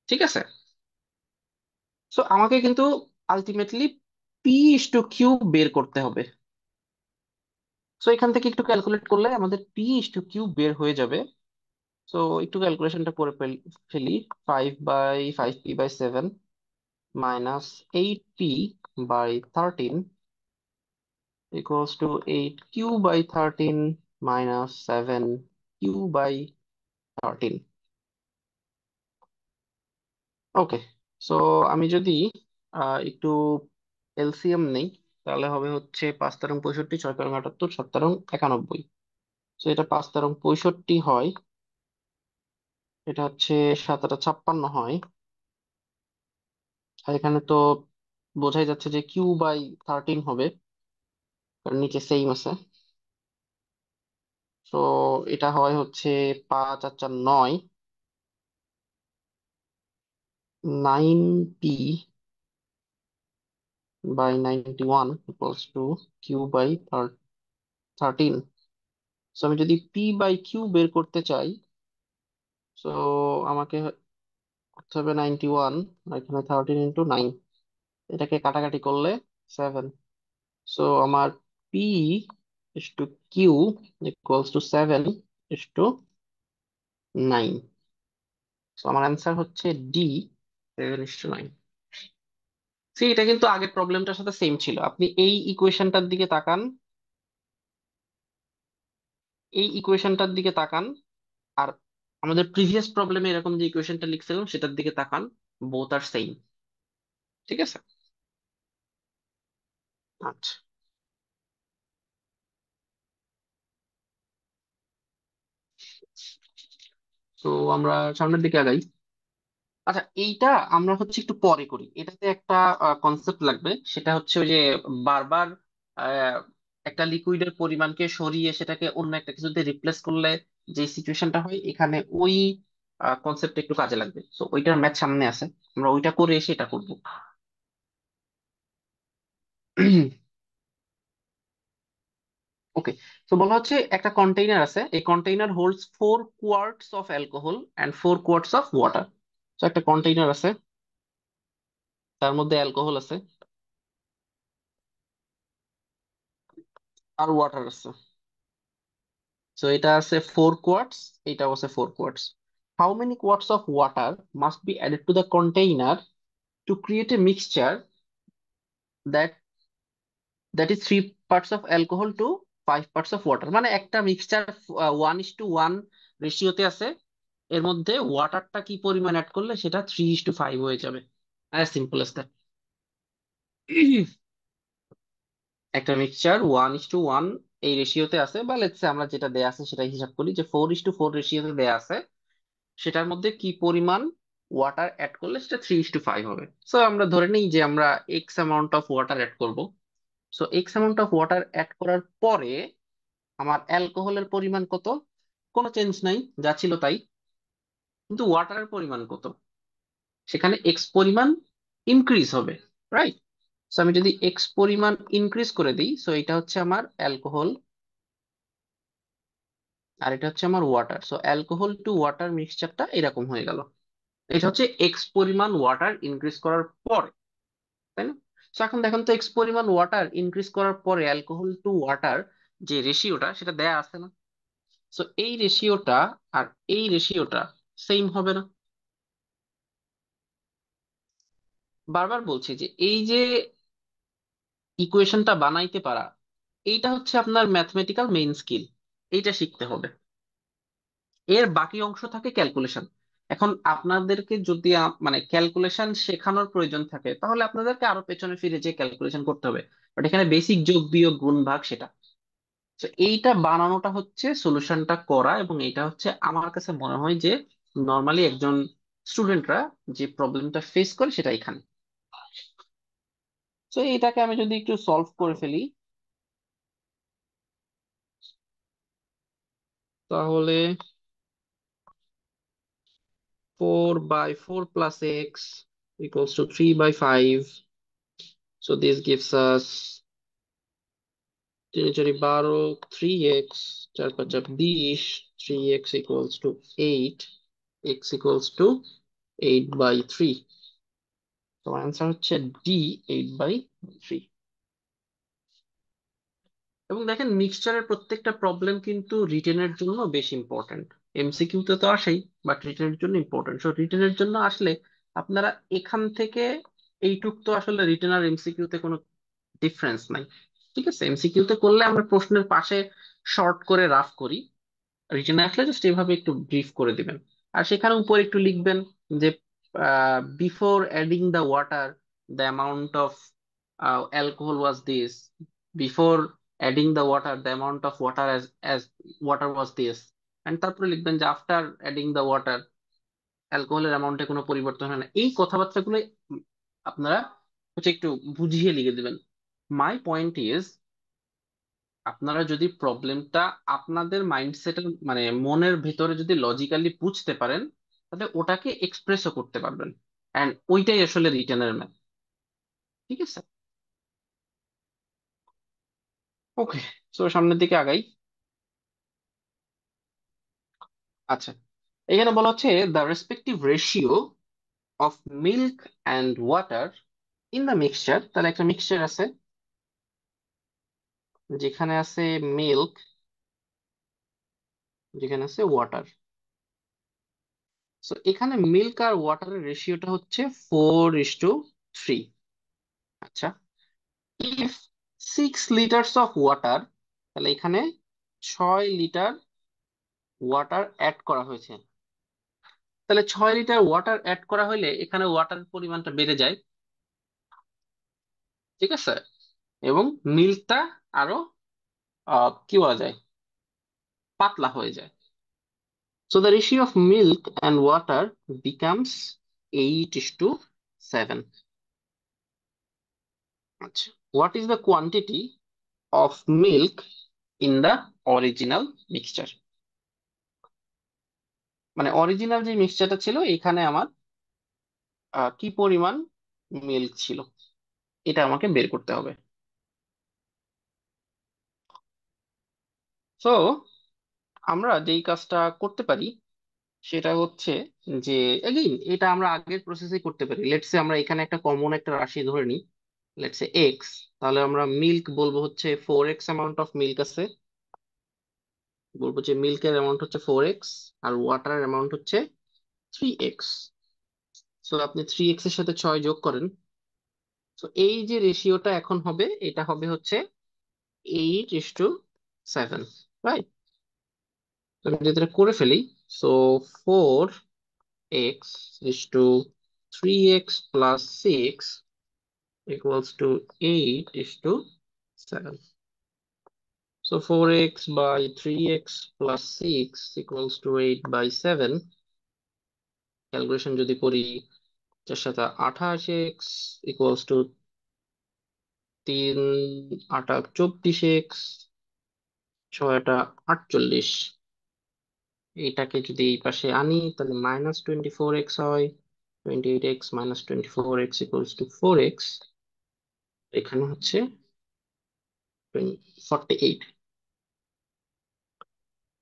ঠিক আছে। সো আমাকে কিন্তু আলটিমেটলি p/q বের করতে হবে। সো এখান থেকে একটু ক্যালকুলেট করলে আমাদের p/q বের হয়ে যাবে। সো একটু ক্যালকুলেশনটা করে ফেলি। 5/5p/7 -8p/13 equals to 8q/13 -7q/13। Okay. So আমি যদি একটু এলসিএম নেই, তাহলে হবে হচ্ছে 5 × 65, 6 × 78, 7 × 91। তো এটা 5 × 65 হয়, এটা হচ্ছে 7 × 56 হয়। আর এখানে তো বোঝাই যাচ্ছে যে q/13 হবে, কারণ নিচে সেম আছে। তো এটা হয় হচ্ছে 5 × 4 = 9, 9p by 91 equals to Q by 13। So আমি যদি পি বাই কিউ বের করতে চাই, সো আমাকে করতে হবে 91, আর এখানে 13 × 9, এটাকে কাটাকাটি করলে 7। সো আমার P is to Q equals to 7:9। So আমার অ্যান্সার হচ্ছে ডি, 7:9। সি, এটা কিন্তু আগের প্রবলেমটার সাথে সেম ছিল। আপনি এই ইকুয়েশনটার দিকে তাকান, এই ইকুয়েশনটার দিকে তাকান, আর আমাদের প্রিভিয়াস প্রবলেমে এরকম যে ইকুয়েশনটা লিখছিলাম সেটার দিকে তাকান, বোথ আর সেম। ঠিক আছে। আচ্ছা, তো আমরা সামনের দিকে আগাই। আচ্ছা, এইটা আমরা হচ্ছে একটু পরে করি। এটাতে একটা কনসেপ্ট লাগবে, সেটা হচ্ছে ওই যে বারবার আহ, একটা লিকুইডের পরিমাণকে সরিয়ে সেটাকে অন্য একটা কিছুতে রিপ্লেস করলে যে সিচুয়েশনটা হয়, এখানে ওই কনসেপ্ট একটু কাজে লাগবে। তো ওইটার ম্যাথ সামনে আছে, আমরা ওইটা করে এসে এটা করবো। ওকে। তো বলা হচ্ছে একটা কন্টেইনার আছে, এই container holds 4 quarts of alcohol and 4 quarts of water. তো একটা কন্টেইনার আছে, তার মধ্যে অ্যালকোহল আছে আর ওয়াটার আছে। সো এটা আছে 4 quarts, এটাও আছে 4 quarts। How many quarts of water must be added to the container to create a mixture that that is 3 parts of alcohol to 5 parts of water? মানে একটা মিক্সচার 1:1 রেশিওতে আছে, এর মধ্যে ওয়াটারটা কি পরিমাণ অ্যাড করলে সেটা 3:5 হয়ে যাবে। As simple S that. একটা মিক্সচার 1:1 এই রেশিওতে আছে, বা লেটস আমরা যেটা দেয়া আছে সেটা হিসাব করি যে 4:4 রেশিওতে দেয়া আছে, সেটার মধ্যে কি পরিমাণ ওয়াটার অ্যাড করলে সেটা 3:5 হবে। সো আমরা ধরে নিই যে আমরা x amount of water add করব। So x amount of water add করার পরে আমার অ্যালকোহলের পরিমাণ কত? কোনো চেঞ্জ নাই, যা ছিল তাই। কিন্তু ওয়াটারের পরিমাণ কত? সেখানে এক্স পরিমাণ ইনক্রিজ হবে, রাইট? সো আমি যদি এক্স পরিমাণ ইনক্রিজ করে দিই, সো এটা হচ্ছে আমার অ্যালকোহল আর এটা হচ্ছে আমার water. So alcohol to water মিক্সচারটা এরকম হয়ে গেল। এটা হচ্ছে এক্স পরিমাণ ওয়াটার ইনক্রিজ করার পরে, তাই না? তো এখন দেখেন তো, এক্স পরিমাণ ওয়াটার ইনক্রিজ করার পরে অ্যালকোহল টু ওয়াটার যে রেশিওটা সেটা দেয়া আছে না? সো এই রেশিওটা আর এই রেশিওটা সেম হবে না? বারবার বলছি যে এই যে ইকুয়েশনটা বানাইতে পারা, এইটা হচ্ছে আপনার ম্যাথমেটিক্যাল মেইন স্কিল, এইটা শিখতে হবে। এর বাকি অংশ থাকে ক্যালকুলেশন। এখন আপনাদেরকে যদি মানে ক্যালকুলেশন শেখানোর প্রয়োজন থাকে, তাহলে আপনাদেরকে আরো পেছনে ফিরে যে ক্যালকুলেশন করতে হবে। বাট এখানে বেসিক যোগ বিয়োগ গুণ ভাগ সেটা, তো এইটা বানানোটা হচ্ছে সলিউশনটা করা, এবং এটা হচ্ছে আমার কাছে মনে হয় যে নর্মালি একজন স্টুডেন্টরা যে প্রবলেমটা ফেস করে সেটা এখানে। তো এটাকে আমি যদি একটু সলভ করে ফেলি, তাহলে 4/4 + x equals to 3/5. So this gives us 3×4 3x, 4×5 3x equals to 8, x equals to 8/3. তো অ্যান্সার হচ্ছে ডি, 8/3। এবং দেখেন, মিক্সচারের প্রত্যেকটা প্রবলেম কিন্তু রিটেনের জন্য বেশ ইম্পর্টেন্ট। এমসিকিউ তে তো আসেই, বাট রিটেনের জন্য ইম্পর্টেন্ট। সো রিটেনের জন্য আসলে আপনারা এখান থেকে এইটুক তো আসলে রিটেন আর এমসিকিউ তে কোনো ডিফারেন্স নাই। ঠিক আছে, এমসিকিউ তে করলে আমরা প্রশ্নের পাশে শর্ট করে রাফ করি, রিটেনে আসলে জাস্ট এইভাবে একটু ব্রিফ করে দিবেন। আর সেখানে উপরে একটু লিখবেন যে before adding the water the amount of alcohol was this, before adding the water the amount of water as water was this, and তারপরে লিখবেন যে আফটার অ্যাডিং দ্য ওয়াটার অ্যালকোহলের অ্যামাউন্টে কোনো পরিবর্তন হয় না। এই কথাবার্তাগুলো আপনারা হচ্ছে একটু বুঝিয়ে লিখে দিবেন। মাই পয়েন্ট ইজ, আপনারা যদি প্রবলেমটা আপনাদের মাইন্ডসেটের মানে মনের ভেতরে যদি লজিক্যালি বুঝতে পারেন, তাহলে ওটাকে এক্সপ্রেসও করতে পারবেন। এন্ড ওইটাই আসলে রিটেনের ম্যাথ। ঠিক আছে। ওকে, তো সামনের দিকে আগাই। আচ্ছা, এখানে বলা হচ্ছে the respective ratio of milk and water in the mixture. তাহলে একটা মিক্সচার আছে যেখানে আছে মিল্ক, যেখানে আছে ওয়াটার। সো এখানে মিল্ক আর ওয়াটারের রেশিওটা হচ্ছে 4:3। আচ্ছা, ইফ 6 লিটার্স অফ ওয়াটার, তাহলে এখানে 6 লিটার ওয়াটার অ্যাড করা হয়েছে। তাহলে 6 লিটার ওয়াটার অ্যাড করা হলে এখানে ওয়াটার পরিমাণটা বেড়ে যায়, ঠিক আছে, এবং মিল্কটা আরো কি বলা যায়, পাতলা হয়ে যায়। So the ratio of milk and water becomes 8:7। আচ্ছা, what is the quantity of milk in the original mixture? মানে অরিজিনাল যে মিক্সচারটা ছিল এখানে আমার কি পরিমাণ মিল্ক ছিল, এটা আমাকে বের করতে হবে। তো আমরা যেই কাজটা করতে পারি সেটা হচ্ছে যে, এগেইন এটা আমরা আগের প্রসেসে করতে পারি। লেটস সে আমরা এখানে একটা কমন একটা রাশি ধরে নিই, লেটস সে এক্স। তাহলে আমরা মিল্ক বলবো হচ্ছে 4x অ্যামাউন্ট অফ মিল্ক আছে, বলবো যে মিল্কের অ্যামাউন্ট হচ্ছে 4x আর ওয়াটারের অ্যামাউন্ট হচ্ছে 3x। সো আপনি 3x এর সাথে 6 যোগ করেন। তো এই যে রেশিওটা এখন হবে, এটা হবে হচ্ছে 8:7, রাইট? আমি যদি এটা করে ফেলি, so 4x/3x+6 equals to 8:7. So 4x/3x+6 equals to 8/7. Calculation যদি করি, 4×7 = 28x equals to 3×8 = 24x, 6×8 = 48। এইটাকে যদি এই পাশে আনি তাহলে -24x হয়। 28x - 24x = 4x। এখানে হচ্ছে 48।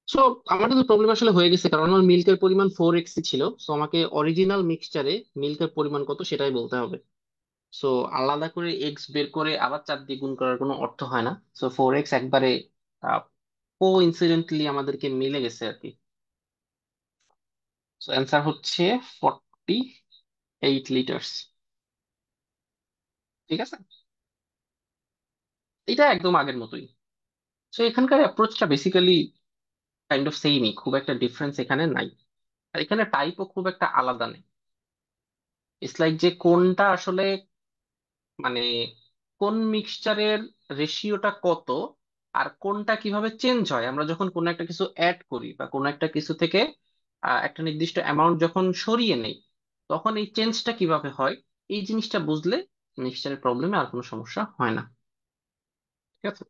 সো আমার কিন্তু প্রবলেম আসলে হয়ে গেছে, কারণ আমার মিল্কের পরিমাণ 4x ছিল। সো আমাকে অরিজিনাল মিক্সচারে মিল্কের পরিমাণ কত সেটাই বলতে হবে। সো আলাদা করে এক্স বের করে আবার 4 দিয়ে গুণ করার কোনো অর্থ হয় না। সো 4x একবারে কো ইনসিডেন্টলি আমাদেরকে মিলে গেছে আর কি। সো অ্যান্সার হচ্ছে 48 লিটার্স। ঠিক আছে, এটা একদম আগের মতোই। সো এখানকার অ্যাপ্রোচটা বেসিক্যালি কাইন্ড অফ সেমই, খুব একটা ডিফারেন্স এখানে নাই। আর এখানে টাইপও খুব একটা আলাদা নেই। ইটস লাইক যে কোনটা আসলে, মানে কোন মিক্সচারের রেশিওটা কত আর কোনটা কিভাবে চেঞ্জ হয় আমরা যখন কোনো একটা কিছু অ্যাড করি বা কোনো একটা কিছু থেকে একটা নির্দিষ্ট অ্যামাউন্ট যখন সরিয়ে নেই, তখন এই চেঞ্জটা কিভাবে হয়, এই জিনিসটা বুঝলে মিক্সচারের প্রবলেমে আর কোনো সমস্যা হয় না। ঠিক আছে।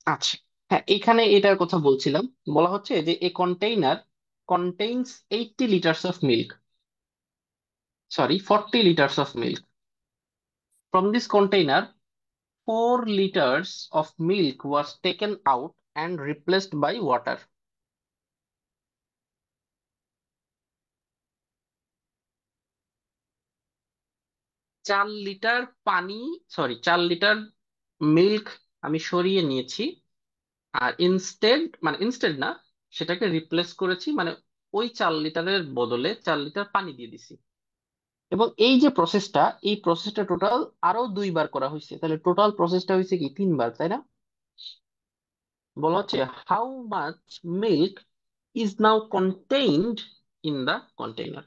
আচ্ছা, হ্যাঁ, এখানে এটার কথা বলছিলাম। বলা হচ্ছে যে এ container contains 80 liters of milk, sorry, 40 liters of milk. From this container, 4 liters of milk was taken out and replaced by water. 4 litre পানি, সরি, 4 লিটার মিল্ক আমি সরিয়ে নিয়েছি, আর ইনস্টেড না, সেটাকে রিপ্লেস করেছি, মানে ওই 4 লিটারের বদলে 4 লিটার পানি দিয়ে দিছি। এবং এই যে প্রসেসটা, এই প্রসেসটা টোটাল আরো 2বার করা হয়েছে, তাহলে টোটাল প্রসেসটা হয়েছে কি 3বার, তাই না? বলা হচ্ছে how much milk is now contained in the container.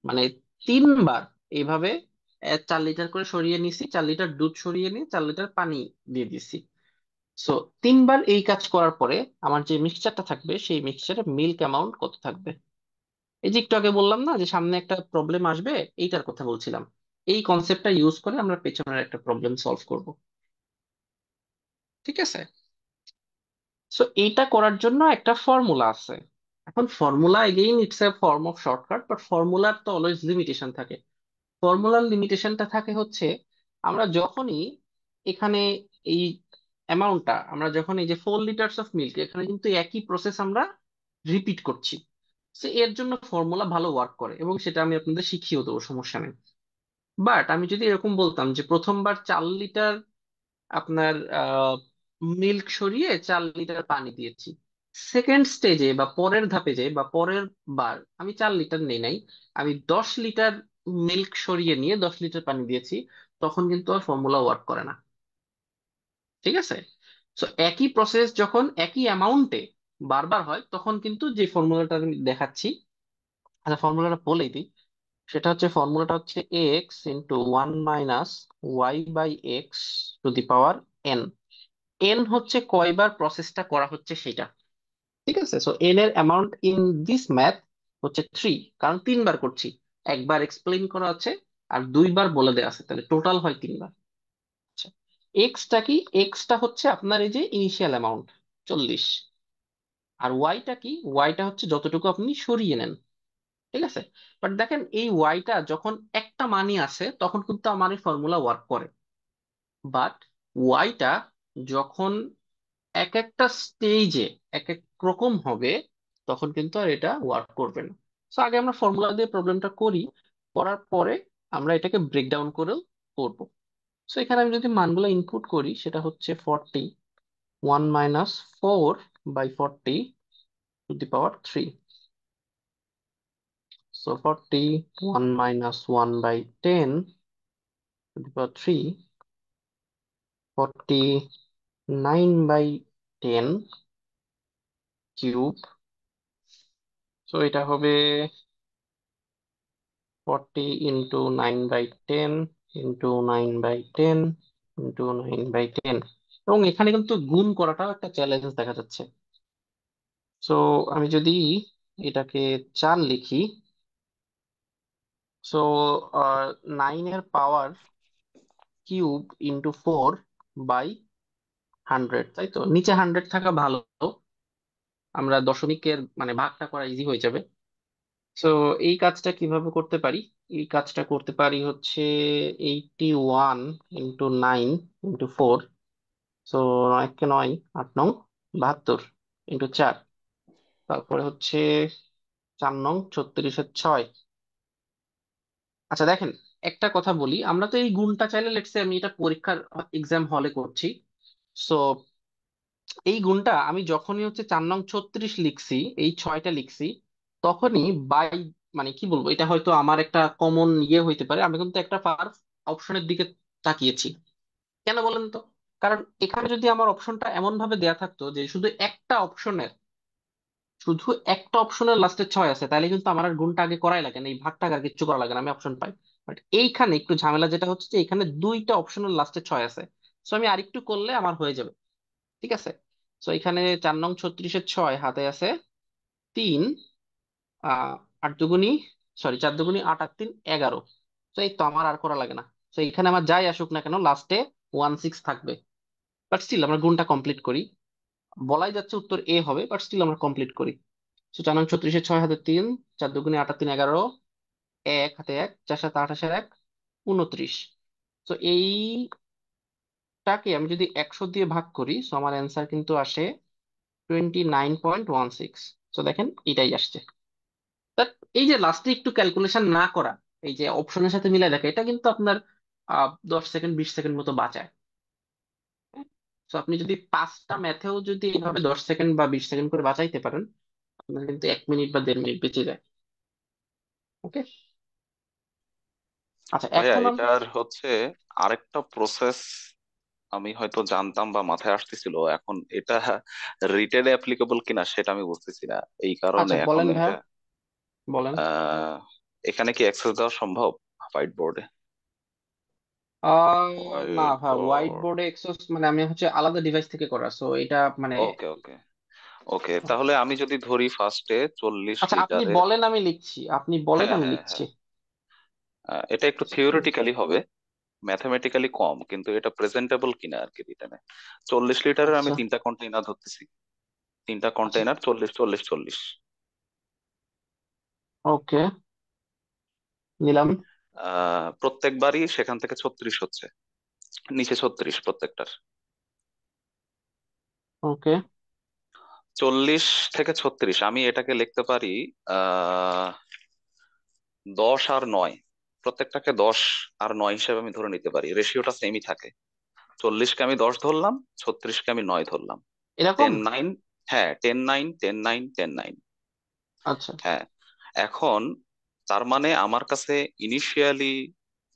মানে 3বার এইভাবে 4 লিটার করে সরিয়ে নিছি, 4 লিটার দুধ সরিয়ে নিয়ে 4 লিটার পানি দিয়ে দিছি। সো 3বার এই কাজ করার পরে আমার যে মিক্সচারটা থাকবে সেই মিক্সচারে মিল্ক অ্যামাউন্ট কত থাকবে। এই যে একটু আগে বললাম না যে সামনে একটা প্রবলেম আসবে, এইটার কথা বলছিলাম। এই কনসেপ্টটা ইউজ করে আমরা পেছনের একটা প্রবলেম সলভ করব। ঠিক আছে। সো এইটা করার জন্য একটা ফর্মুলা আছে। এখন formula again it's a form of shortcut, but ফর্মুলার তো অলওয়েজ লিমিটেশন থাকে। ফর্মুলার লিমিটেশনটা থাকে হচ্ছে আমরা যখনই এখানে এই অ্যামাউন্টটা, আমরা যখন এই যে 4 লিটার্স অফ মিল্ক, এখানে কিন্তু একই প্রসেস আমরা রিপিট করছি। তো এর জন্য ফর্মুলা ভালো ওয়ার্ক করে এবং সেটা আমি আপনাদের শিখিয়েও দেবো, সমস্যা নেই। বাট আমি যদি এরকম বলতাম যে প্রথমবার 4 লিটার আপনার মিল্ক সরিয়ে 4 লিটার পানি দিয়েছি, সেকেন্ড স্টেজে বা পরের ধাপে যে বা পরের বার আমি 4 লিটার নেই নাই, আমি 10 লিটার মিল্ক সরিয়ে নিয়ে 10 লিটার পানি দিয়েছি, তখন কিন্তু আর ফর্মুলা ওয়ার্ক করে না। ঠিক আছে? তো একই প্রসেস যখন একই অ্যামাউন্টে বারবার হয়, তখন কিন্তু যে ফর্মুলাটা আমি দেখাচ্ছি, আচ্ছা ফর্মুলাটা বলেই দিই। ফর্মুলাটা হচ্ছে x into 1 - y/x to the power n। N হচ্ছে কয়বার প্রসেসটা করা হচ্ছে সেটা। ঠিক আছে? সো এন এর অ্যামাউন্ট ইন দিস ম্যাথ হচ্ছে 3, কারণ 3বার করছি। একবার এক্সপ্লেইন করা আছে আর 2বার বলে দেওয়া আছে, তাহলে টোটাল হয় 3বার। আচ্ছা, এক্সটা কি? এক্সটা হচ্ছে আপনার এই যে ইনিশিয়াল অ্যামাউন্ট 40। আর ওয়াইটা কি? ওয়াইটা হচ্ছে যতটুকু আপনি সরিয়ে নেন। ঠিক আছে? বাট দেখেন, এই ওয়াইটা যখন একটা মানই আছে তখন কিন্তু আমার এই ফর্মুলা ওয়ার্ক করে। বাট ওয়াইটা যখন এক একটা স্টেজে এক এক রকম হবে, তখন কিন্তু আর এটা ওয়ার্ক করবে না। তো আগে আমরা ফর্মুলা দিয়ে প্রবলেমটা করি, করার পরে আমরা এটাকে ব্রেকডাউন করেও করব। সো এখানে আমি যদি মানগুলো ইনপুট করি, সেটা হচ্ছে 1 - 4/40 সো 41 - 1/10 49/10 কিউব। সো এটা হবে 40 × 9/10 × 9/10 এবং এখানে কিন্তু গুণ করাটাও একটা চ্যালেঞ্জ দেখা যাচ্ছে। সো আমি যদি এটাকে 4 লিখি, সো 9 এর পাওয়ার কিউব ইন্টু 4/100, তাই তো? নিচে 100 থাকা ভালো, আমরা দশমিকের মানে ভাগটা করা ইজি হয়ে যাবে। সো এই কাজটা কিভাবে করতে পারি? এই কাজটা করতে পারি হচ্ছে 81 × 9 × 4। সো 9 × 9 8 × 9 = 72 × 4। তারপরে হচ্ছে 4 × 9 = 36/6। আচ্ছা দেখেন, একটা কথা বলি, আমরা তো এই গুণটা চাইলে, লেটসে আমি এটা পরীক্ষার এক্সাম হলে করছি। সো এই গুণটা আমি যখনই হচ্ছে 4 নং 36 লিখছি, এই 6টা লিখছি, তখনই বাই মানে কি বলবো, এটা হয়তো আমার একটা কমন ইয়ে হইতে পারে, আমি কিন্তু একটা ফার্স্ট অপশনের দিকে তাকিয়েছি। কেন বলেন তো? কারণ এখানে যদি আমার অপশনটা এমন ভাবে দেয়া থাকতো যে শুধু একটা অপশনের লাস্টে 6 আছে, তাহলে কিন্তু আমার আর গুণটা আগে করাই লাগে না, এই ভাগটা আর কিচ্ছু করা লাগে না, আমি অপশন পাই। বাট এইখানে একটু ঝামেলা যেটা হচ্ছে যে এখানে দুইটা অপশনের লাস্টে 6 আছে। সো আমি আরেকটু করলে আমার হয়ে যাবে। ঠিক আছে? তো এখানে 4 নং 36-এর 6 হাতে আছে 3, 8 দুগুনি, সরি 4 দুগুনি 8 আর 3 11। তো এই তো আমার আর করা লাগে না। তো এখানে আমার যাই আসুক না কেন, লাস্টে 16 থাকবে। বাট স্টিল আমরা গুণটা কমপ্লিট করি। বলাই যাচ্ছে উত্তর এ হবে, বাট স্টিল আমরা কমপ্লিট করি। তো 4 নং 36-এর 6 হাতে 3, 4 দুগুনি 8 আর 3 11, 1 হাতে 1, 4 7 28 আর 1 29। তো এইটাকে আমি যদি 100 দিয়ে ভাগ করি, তো আমার অ্যান্সার কিন্তু আসে 29.16। তো দেখেন এটাই আসছে। তা এই যে লাস্টে একটু ক্যালকুলেশন না করা, এই যে অপশনের সাথে মিলাই দেখা, এটা কিন্তু আপনার 10 সেকেন্ড 20 সেকেন্ড মতো বাঁচায়। তো আপনি যদি 5টা ম্যাথেও যদি এইভাবে 10 সেকেন্ড বা 20 সেকেন্ড করে বাঁচাইতে পারেন, আপনার কিন্তু 1 মিনিট বা 1.5 মিনিট বেঁচে যায়। ওকে। আচ্ছা ভাইয়া এখন আমরা, এটার হচ্ছে আরেকটা প্রসেস আমি হয়তো জানতাম বা মাথায় আসতেছিল, এখন এটা রিটেনে অ্যাপ্লিকেবল কিনা সেটা আমি বুঝতেছি না, এই কারণে আচ্ছা এখন বলেন ভাইয়া, এটা বলেন। আহ এখানে কি অ্যাক্সেস দেওয়া সম্ভব হোয়াইট বোর্ডে? না হোয়াইট ভাই, হোয়াইট বোর্ড, বোর্ডে এক্সেস মানে আমি হচ্ছে আলাদা ডিভাইস থেকে করা, সো এটা মানে। ওকে ওকে ওকে, তাহলে আমি যদি ধরি ফার্স্টে 40 আচ্ছা আপনি লিটারের বলেন আমি লিখছি, আপনি বলেন হ্যাঁ আমি হ্যাঁ লিখছি। হ্যাঁ, এটা একটু আচ্ছা, থিওরিটিক্যালি হবে, ম্যাথামেটিক্যালি কম, কিন্তু এটা প্রেজেন্টেবল কিনা আর কি রিটেনে। 40 লিটারের আমি আচ্ছা, 3টা কন্টেইনার ধরতেছি, তিনটা আচ্ছা, কন্টেইনার 40 40 40। ওকে, নিলাম। প্রত্যেকবারই সেখান থেকে 36 হচ্ছে। নিচে 36 প্রত্যেকটার। ওকে। 40 থেকে 36 আমি এটাকে লিখতে পারি 10 আর 9, প্রত্যেকটাকে 10 আর 9 হিসেবে আমি ধরে নিতে পারি, রেশিওটা সেমই থাকে। 40কে আমি 10 ধরলাম, 36কে আমি 9 ধরলাম। এরকম। 10 9, হ্যাঁ 10 9 10 9 10 9। আচ্ছা। হ্যাঁ, এখন তার মানে আমার কাছে ইনিশিয়ালি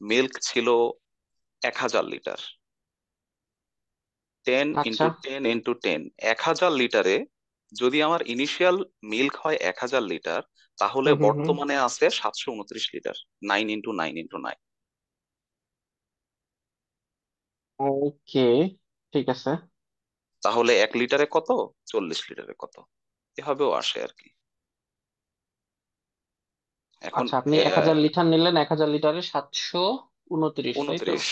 মিল্ক ছিল 1000 লিটার। 10 × 10 × 10, 1000 লিটারে যদি আমার ইনিশিয়াল মিল্ক হয় 1000 লিটার, তাহলে হুম হুম হুম। বর্তমানে আছে 729 লিটার। 9 × 9 × 9। ওকে, ঠিক আছে। তাহলে 1 লিটারে কত, 40 লিটারে কত, এভাবেও আসে আর কি। এখন আচ্ছা, আপনি 1000 লিটার নিলেন, 1000 লিটারে 729, তাই তো? 29,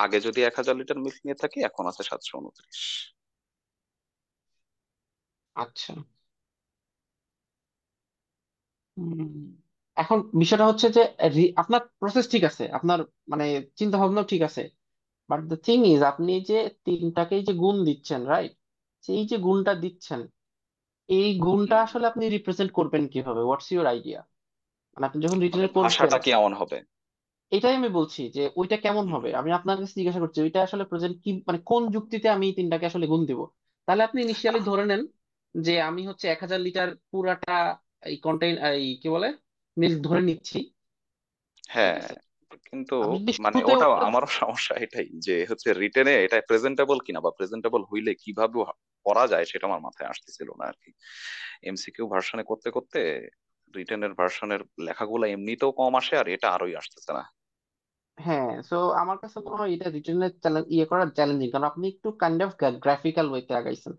আগে যদি 1000 লিটার মিল্ক নিয়ে থাকি, এখন আছে 729। আচ্ছা। হুম, এখন বিষয়টা হচ্ছে যে আপনার প্রসেস ঠিক আছে, আপনার মানে চিন্তা ভাবনা ঠিক আছে, বাট দ্য থিং ইজ আপনি যে তিনটাকেই যে গুণ দিচ্ছেন, রাইট? এই যে গুণটা দিচ্ছেন, এই গুণটা হুম, আসলে আপনি রিপ্রেজেন্ট করবেন কিভাবে? What's your idea? মানে আপনি যখন মানে রিটেনে করবেন, ভাষাটা কেমন হবে? এটাই আমি বলছি যে ওইটা কেমন হুম, হবে, আমি আপনার কাছে জিজ্ঞাসা করছি ওইটা আসলে প্রেজেন্ট কি, মানে কোন যুক্তিতে আমি এই তিনটাকে আসলে গুণ দিব। তাহলে আপনি ইনিশিয়ালি ধরে নেন যে আমি হচ্ছে 1000 লিটার পুরাটা এই কন্টেইন, এই কি বলে, মিল্ক ধরে নিচ্ছি। ঠিক হ্যাঁ, আছে, কিন্তু আমি যদি মানে শুরুতে ওটাও ওটা, আমারও সমস্যা এটাই যে হচ্ছে রিটেনে এটা প্রেজেন্টেবল কিনা, বা প্রেজেন্টেবল হইলে কিভাবে করা যায় সেটা আমার মাথায় আসতেছিল না আর কি। এমসিকিউ ভার্সনে করতে করতে রিটেনের ভার্সনের লেখাগুলো এমনিতেও কম আসে, আর এটা আরোই আসতেছে না। হ্যাঁ, সো আমার কাছে মনে হয় এটা রিটেনের ইয়ে করা চ্যালেঞ্জিং, কারণ আপনি একটু কাইন্ড অফ গ্রাফিক্যাল ওয়েতে আগাইছেন।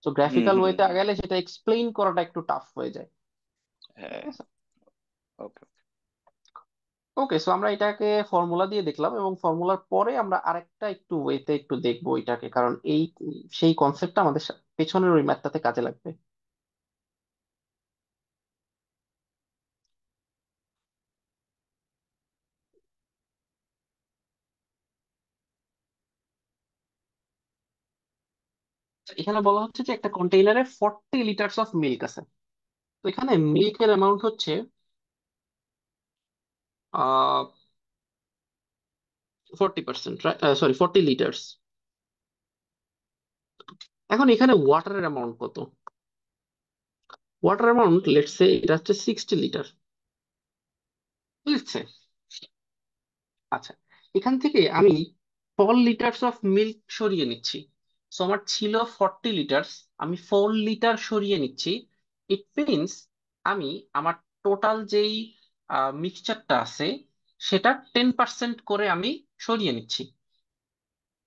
তো হুম গ্রাফিক্যাল হুম ওয়েতে হুম। আগাইলে সেটা এক্সপ্লেইন করাটা একটু টাফ হয়ে যায়। ঠিক হ্যাঁ। আছে। ওকে। ওকে, সো আমরা এটাকে ফর্মুলা দিয়ে দেখলাম, এবং ফর্মুলার পরে আমরা আরেকটা একটু ওয়েতে একটু দেখবো এটাকে, কারণ এই সেই কনসেপ্টটা আমাদের পেছনের ওই ম্যাথটাতে কাজে লাগবে। এখানে বলা হচ্ছে যে একটা কন্টেইনারে 40 লিটার্স অফ মিল্ক আছে। তো এখানে মিল্কের অ্যামাউন্ট হচ্ছে 40%, সরি 40 লিটার্স। এখন এখানে ওয়াটারের অ্যামাউন্ট কত? ওয়াটার অ্যামাউন্ট লেটস সে এটা হচ্ছে 60 লিটার, বুঝছে? আচ্ছা, এখান থেকে আমি 4 লিটার্স অফ মিল্ক সরিয়ে নিচ্ছি। সো আমার ছিল 40 লিটার্স, আমি 4 লিটার সরিয়ে নিচ্ছি। ইট মিনস আমি আমার টোটাল যেই মিক্সচারটা আছে সেটা 10% করে আমি সরিয়ে নিচ্ছি।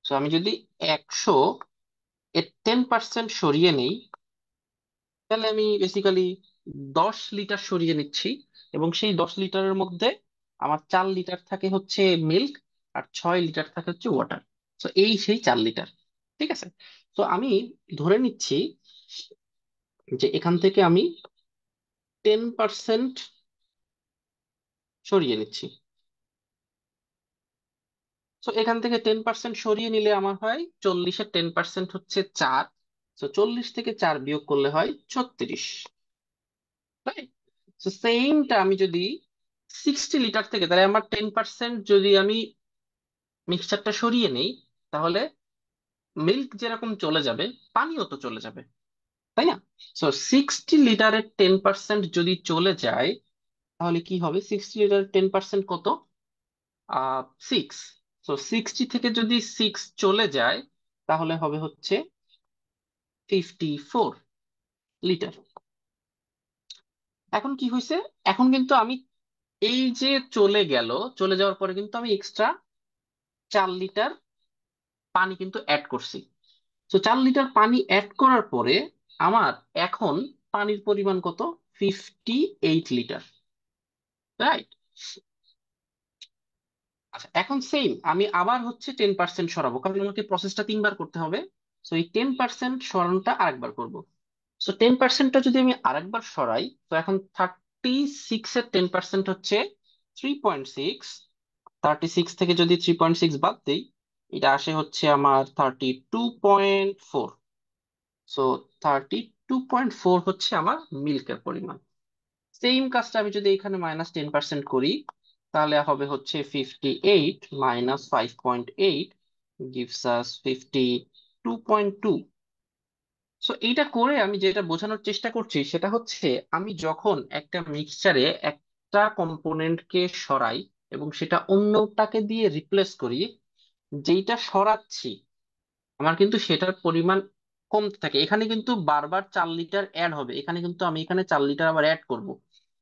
সো আমি যদি 100 এর 10% সরিয়ে নেই, তাহলে আমি বেসিক্যালি 10 লিটার সরিয়ে নিচ্ছি, এবং সেই 10 লিটারের মধ্যে আমার 4 লিটার থাকে হচ্ছে মিল্ক, আর 6 লিটার থাকে হচ্ছে ওয়াটার। তো এই সেই 4 লিটার। ঠিক আছে। তো আমি ধরে নিচ্ছি যে এখান থেকে আমি 10% সরিয়ে নিচ্ছি। তো এখান থেকে 10% সরিয়ে নিলে আমার হয় 40-এর 10% হচ্ছে 4। তো 40 থেকে 4 বিয়োগ করলে হয় 36। রাইট। তো সেইমটা আমি যদি 60 লিটার থেকে, তাহলে আমার 10% যদি আমি মিক্সচারটা সরিয়ে নেই, তাহলে মিল্ক যেরকম চলে যাবে, পানিও তো চলে যাবে, তাই না? সো 60 লিটারের 10% যদি চলে যায়, তাহলে কি হবে? 60 লিটারের 10% কত? 6। তো 60 থেকে যদি 6 চলে যায়, তাহলে হবে হচ্ছে 54 লিটার। এখন কি হয়েছে? এখন কিন্তু আমি এই যে চলে গেল, চলে যাওয়ার পরে কিন্তু আমি এক্সট্রা 4 লিটার পানি কিন্তু অ্যাড করছি। তো 4 লিটার পানি অ্যাড করার পরে আমার এখন পানির পরিমাণ কত? 58 লিটার, রাইট? আচ্ছা, এখন সেম আমি আবার হচ্ছে 10% সরাবো, কারণ আমাকে প্রসেসটা 3 বার করতে হবে। তো এই 10% সরানোটা আরেকবার করব। তো 10%টা যদি আমি আরেকবার সরাই, তো এখন 36-এর 10% হচ্ছে 3.6। 36 থেকে যদি 3.6 বাদ দেই, এটা আসে হচ্ছে আমার 32.4। সো 32.4 হচ্ছে আমার মিল্কের পরিমাণ। সেম কাজটা আমি যদি এখানে -10% করি, তাহলে হবে হচ্ছে 58 - 5.8 gives us 52.2। সো এইটা করে আমি যেটা বোঝানোর চেষ্টা করছি সেটা হচ্ছে, আমি যখন একটা মিক্সচারে একটা কম্পোনেন্টকে সরাই এবং সেটা অন্যটাকে দিয়ে রিপ্লেস করি, যেইটা সরাচ্ছি আমার কিন্তু সেটার পরিমাণ কমতে থাকে। এখানে কিন্তু বারবার 4 লিটার অ্যাড হবে, এখানে কিন্তু আমি এখানে 4 লিটার আবার অ্যাড করব,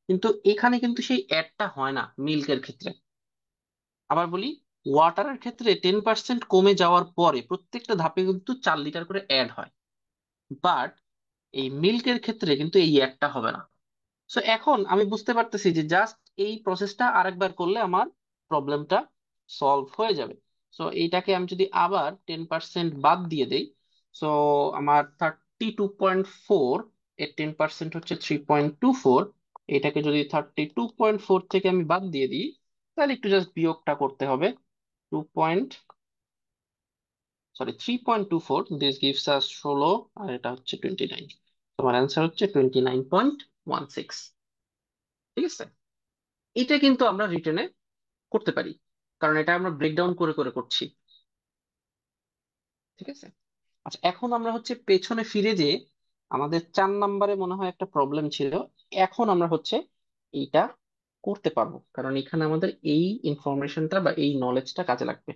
কিন্তু এখানে কিন্তু সেই অ্যাডটা হয় না মিল্কের ক্ষেত্রে। আবার বলি, ওয়াটারের ক্ষেত্রে 10% কমে যাওয়ার পরে প্রত্যেকটা ধাপে কিন্তু 4 লিটার করে অ্যাড হয়, বাট এই মিল্কের ক্ষেত্রে কিন্তু এই একটা হবে না। সো এখন আমি বুঝতে পারতেছি যে জাস্ট এই প্রসেসটা আরেকবার করলে আমার প্রবলেমটা সলভ হয়ে যাবে। সো এইটাকে আমি যদি আবার 10% বাদ দিয়ে দেই, সো আমার 32.4 এর 10% হচ্ছে 3.24। এটাকে যদি 32.4 থেকে আমি বাদ দিয়ে দিই, তাহলে একটু জাস্ট বিয়োগটা করতে হবে। 3.24, দিস গিভস আস 16, আর এটা হচ্ছে 29। তোমার অ্যান্সার হচ্ছে 29.16। ঠিক আছে, এটা কিন্তু আমরা রিটেনে করতে পারি, কারণ এটা আমরা ব্রেকডাউন করে করে করছি। ঠিক আছে। আচ্ছা, এখন আমরা হচ্ছে পেছনে ফিরে যে আমাদের 4 নম্বরে মনে হয় একটা প্রবলেম ছিল, এখন আমরা হচ্ছে এইটা করতে পারবো, কারণ এখানে আমাদের এই ইনফরমেশনটা বা এই নলেজটা কাজে লাগবে।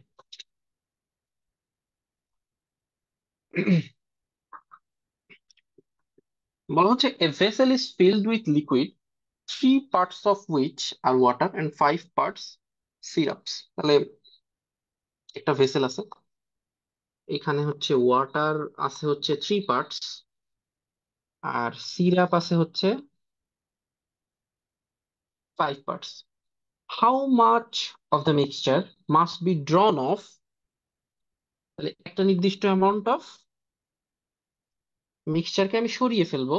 বলা হচ্ছে a vessel is filled with liquid, 3 parts of which are water and 5 parts syrups। তাহলে একটা ভেসেল আছে, এখানে হচ্ছে ওয়াটার আছে হচ্ছে 3 পার্টস, আর সিরাপ আছে হচ্ছে 5 parts. How much of the mixture must be ড্রন of, তাহলে একটা নির্দিষ্ট অ্যামাউন্ট অফ মিক্সচারকে আমি সরিয়ে ফেলবো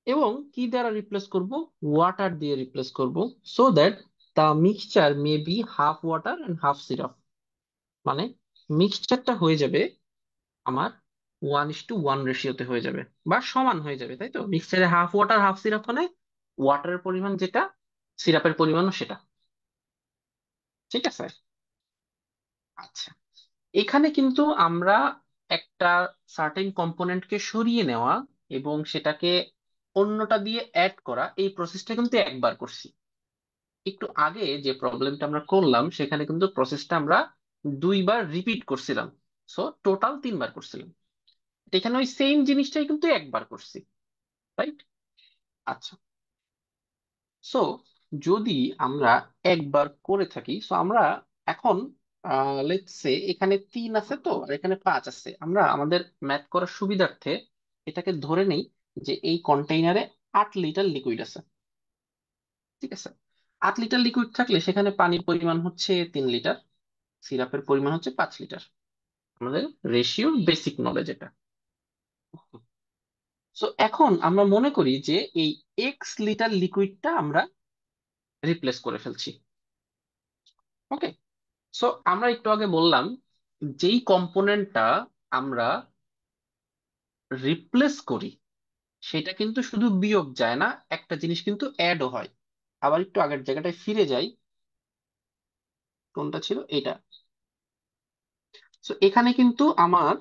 এবং কি দ্বারা রিপ্লেস করব, ওয়াটার দিয়ে রিপ্লেস করব, so that the mixture may be half water and half syrup. মানে মিক্সচারটা হয়ে যাবে আমার 1:1 রেশিওতে হয়ে যাবে বা সমান হয়ে যাবে, তাই তো? মিক্সচারে হাফ ওয়াটার হাফ সিরাপ মানে ওয়াটারের পরিমাণ যেটা, সিরাপের পরিমাণও সেটা। ঠিক আছে। আচ্ছা, এখানে কিন্তু আমরা একটা সার্টেন কম্পোনেন্টকে সরিয়ে নেওয়া এবং সেটাকে অন্যটা দিয়ে অ্যাড করা, এই প্রসেসটা কিন্তু একবার করছি। একটু আগে যে প্রবলেমটা আমরা করলাম সেখানে কিন্তু প্রসেসটা আমরা 2বার রিপিট করছিলাম, সো টোটাল 3বার করছিলাম। এখানে ওই সেম জিনিসটাই কিন্তু একবার করছি, রাইট? আচ্ছা, সো যদি আমরা একবার করে থাকি, সো আমরা এখন লেটস সে এখানে 3 আছে তো আর এখানে 5 আছে, আমরা আমাদের ম্যাথ করার সুবিধার্থে এটাকে ধরে নেই যে এই কন্টেইনারে 8 লিটার লিকুইড আছে। ঠিক আছে, 8 লিটার লিকুইড থাকলে সেখানে পানির পরিমাণ হচ্ছে 3 লিটার, সিরাপের পরিমাণ হচ্ছে 5 লিটার। আমাদের রেশিওর বেসিক নলেজ এটা। সো এখন আমরা মনে করি যে এই এক্স লিটার লিকুইডটা আমরা রিপ্লেস করে ফেলছি। ওকে, সো আমরা একটু আগে বললাম যেই কম্পোনেন্টটা আমরা রিপ্লেস করি সেটা কিন্তু শুধু বিয়োগ যায় না, একটা জিনিস কিন্তু অ্যাডও হয়। আবার একটু আগের জায়গাটায় ফিরে যাই, কোনটা ছিল এটা। সো এখানে কিন্তু আমার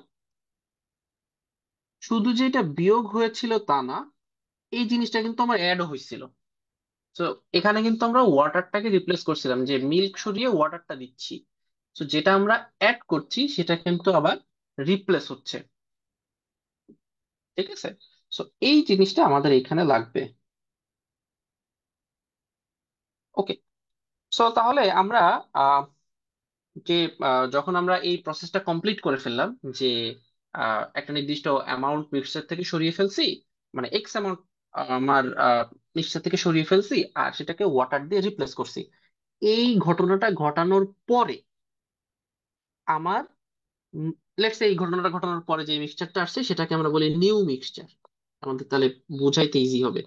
শুধু যে এটা বিয়োগ হয়েছিল তা না, এই জিনিসটা কিন্তু আমার অ্যাডও হয়েছিল। তো এখানে কিন্তু আমরা ওয়াটারটাকে রিপ্লেস করছিলাম, যে মিল্ক সরিয়ে ওয়াটারটা দিচ্ছি, তো যেটা আমরা অ্যাড করছি সেটা কিন্তু আবার রিপ্লেস হচ্ছে। ঠিক আছে, সো এই জিনিসটা আমাদের এখানে লাগবে। ওকে, সো তাহলে আমরা আহ, যে যখন আমরা এই প্রসেসটা কমপ্লিট করে ফেললাম, যে একটা নির্দিষ্ট অ্যামাউন্ট মিক্সচার থেকে সরিয়ে ফেলছি, মানে এক্স অ্যামাউন্ট আমার মিক্সচার থেকে সরিয়ে ফেলছি আর সেটাকে ওয়াটার দিয়ে রিপ্লেস করছি, এই ঘটনাটা ঘটানোর পরে আমার লেটস এই ঘটনাটা ঘটানোর পরে যে মিক্সচারটা আসছে সেটাকে আমরা বলি নিউ মিক্সচার। আমাদের তাহলে বোঝাইতে ইজি হবে।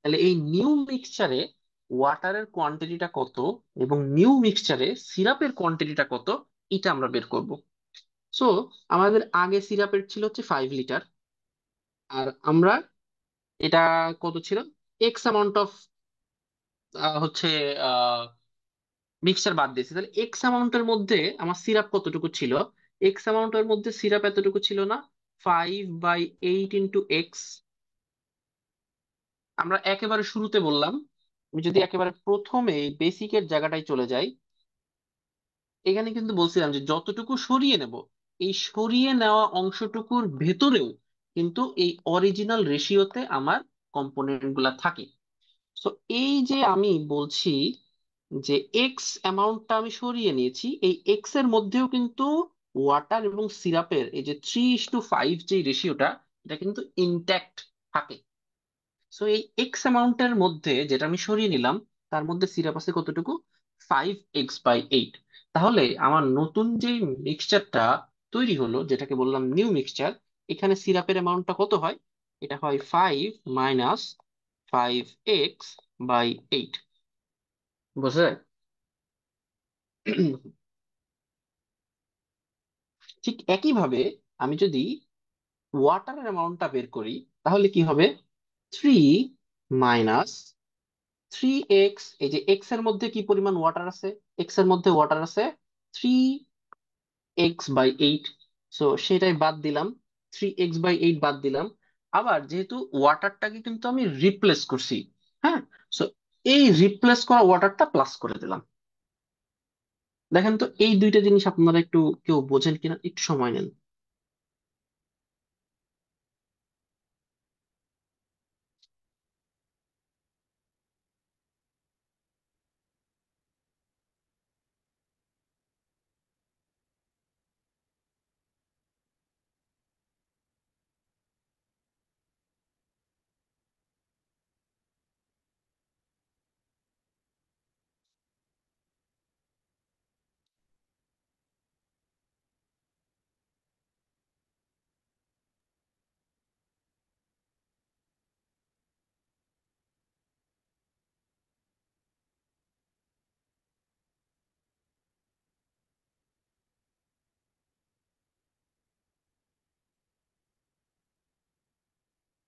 তাহলে এই নিউ মিক্সচারে ওয়াটারের কোয়ান্টিটিটা কত এবং নিউ মিক্সচারে সিরাপের কোয়ান্টিটিটা কত, এটা আমরা বের করব। সো আমাদের আগে সিরাপের ছিল হচ্ছে 5 লিটার, আর আমরা এটা কত ছিল, এক্স অ্যামাউন্ট অফ হচ্ছে মিক্সচার বাদ দিয়েছি, তাহলে এক্স অ্যামাউন্টের মধ্যে আমার সিরাপ কতটুকু ছিল? এক্স অ্যামাউন্টের মধ্যে সিরাপ এতটুকু ছিল না, 5/8 × এক্স। আমরা একেবারে শুরুতে বললাম, আমি যদি একেবারে প্রথমে বেসিকের জায়গাটায় চলে যাই, এখানে কিন্তু বলছিলাম যে যতটুকু সরিয়ে নেব, এই সরিয়ে নেওয়া অংশটুকুর ভেতরেও কিন্তু এই অরিজিনাল রেশিওতে আমার কম্পোনেন্ট গুলা থাকে। তো এই যে আমি বলছি যে এক্স অ্যামাউন্টটা আমি সরিয়ে নিয়েছি, এই এক্স এর মধ্যেও কিন্তু ওয়াটার এবং সিরাপের এই যে 3:5 যে রেশিওটা, এটা কিন্তু ইনট্যাক্ট থাকে। সো এই এক্স অ্যামাউন্টের মধ্যে যেটা আমি সরিয়ে নিলাম, তার মধ্যে সিরাপ আছে কতটুকু, 5x/8। তাহলে আমার নতুন যে মিক্সচারটা তৈরি হলো, যেটাকে বললাম নিউ মিক্সচার, এখানে সিরাপের অ্যামাউন্টটা কত হয়? এটা হয় 5 - 5x/8। বুঝা যায়? ঠিক একইভাবে আমি যদি ওয়াটারের অ্যামাউন্টটা বের করি, তাহলে কি হবে? 3 - 3x, এই যে এক্স এর মধ্যে কি পরিমাণ ওয়াটার আছে, এক্স এর মধ্যে ওয়াটার আছে 3x/8। সো সেটাই বাদ দিলাম, 3x/8 বাদ দিলাম। আবার যেহেতু ওয়াটারটাকে কিন্তু আমি রিপ্লেস করছি, হ্যাঁ, সো এই রিপ্লেস করা ওয়াটারটা প্লাস করে দিলাম। দেখেন তো এই দুইটা জিনিস আপনারা একটু কেউ বোঝেন কিনা, একটু সময় নেন।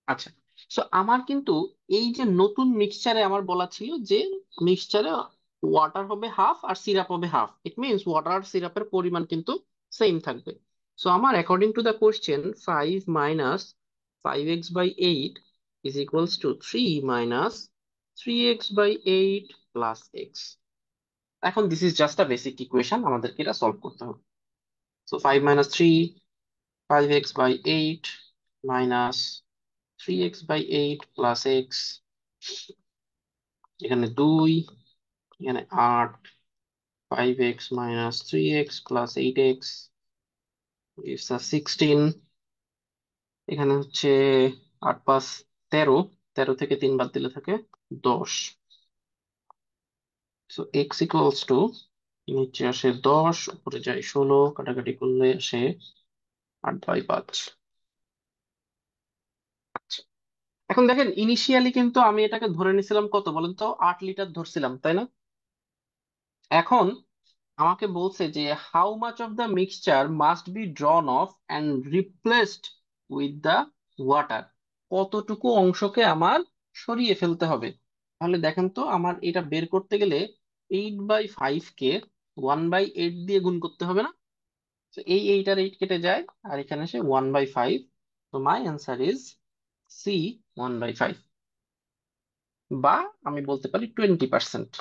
আচ্ছা, সো আমার কিন্তু এই যে নতুন মিক্সচারে আমার বলা ছিল যে মিক্সচারে ওয়াটার হবে হাফ আর সিরাপ হবে হাফ, ইট মিনস ওয়াটার আর সিরাপের পরিমাণ কিন্তু সেম থাকবে। সো আমার according to the question 5 - 5x/8 is equals to 3 - 3x/8 plus x. এখন this is just a basic equation, আমাদেরকে এটা সলভ করতে হবে। So 5 - 3, 5x/8 minus 3x/8 plus x, এখানে 2, এখানে 8, 5x - 3x plus 8x gives us 16। এখানে হচ্ছে 8 + 5 = 13, 13 থেকে 3 বাদ দিলে থাকে 10। সো এক্স ইকুয়ালস টু, নিচে আসে 10, উপরে যায় 16, কাটাকাটি করলে আসে 8/5। এখন দেখেন ইনিশিয়ালি কিন্তু আমি এটাকে ধরে নিছিলাম কত বলেন তো, 8 লিটার ধরছিলাম, তাই না? এখন আমাকে বলছে যে how much of the mixture must be ড্রন of and replaced with the water, কতটুকু অংশকে আমার সরিয়ে ফেলতে হবে। তাহলে দেখেন তো আমার এটা বের করতে গেলে 8/5 কে 1/8 দিয়ে গুণ করতে হবে না? তো এই 8 আর 8 কেটে যায়, আর এখানে এসে 1/5। তো মাই অ্যান্সার ইজ সি, 1/5। বা আমি বলতে পারি 20%,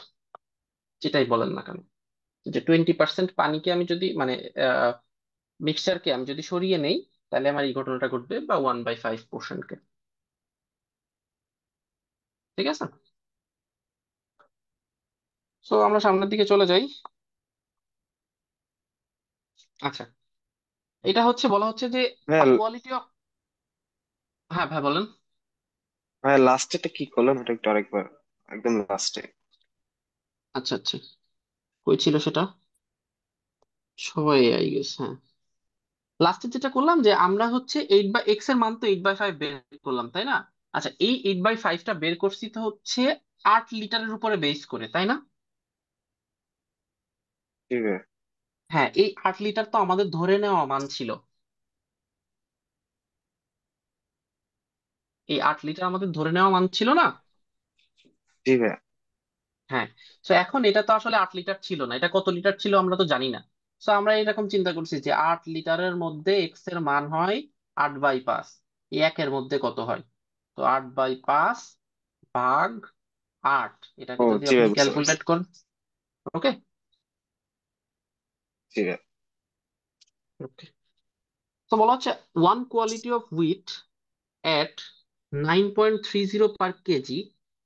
যেটাই বলেন না কেন, যে 20% পানিকে আমি যদি মানে মিক্সচারকে আমি যদি সরিয়ে নেই, তাহলে আমার এই ঘটনাটা ঘটবে, বা 1/5 পোর্শনকে। ঠিক আছে, তো আমরা সামনের দিকে চলে যাই। আচ্ছা, এটা হচ্ছে বলা হচ্ছে যে হ্যাঁ। কোয়ালিটি অফ, হ্যাঁ ভাই বলেন। হ্যাঁ, লাস্টেটা কি করলেন ওটা একটু আরেকবার, একদম লাস্টে। আচ্ছা আচ্ছা, কই ছিল সেটা, সবাই আই গেস, হ্যাঁ। লাস্টে যেটা করলাম যে আমরা হচ্ছে 8/x এর মান তো 8/5 বের করলাম, তাই না? আচ্ছা, এই 8/5টা বের করছি তো হচ্ছে 8 লিটারের উপরে বেস করে, তাই না? ঠিক আছে। হ্যাঁ, এই 8 লিটার তো আমাদের ধরে নেওয়া মান ছিল। এই 8 লিটার আমাদের ধরে নেওয়া মান ছিল না। জি ভাইয়া। হ্যাঁ। তো এখন এটা তো আসলে 8 লিটার ছিল না, এটা কত লিটার ছিল আমরা তো জানি না। তো আমরা এরকম চিন্তা করছি যে 8 লিটারের মধ্যে এক্স এর মান হয় 8/5। এই একের মধ্যে কত হয়? তো 8/5 ভাগ 8, ও এটাকে যদি জি আপনি ভাই, বুঝতে পারছি। ক্যালকুলেট করেন। ওকে। জি ভাই। ওকে। তো বলা হচ্ছে one quality of wheat at 9.30 per kg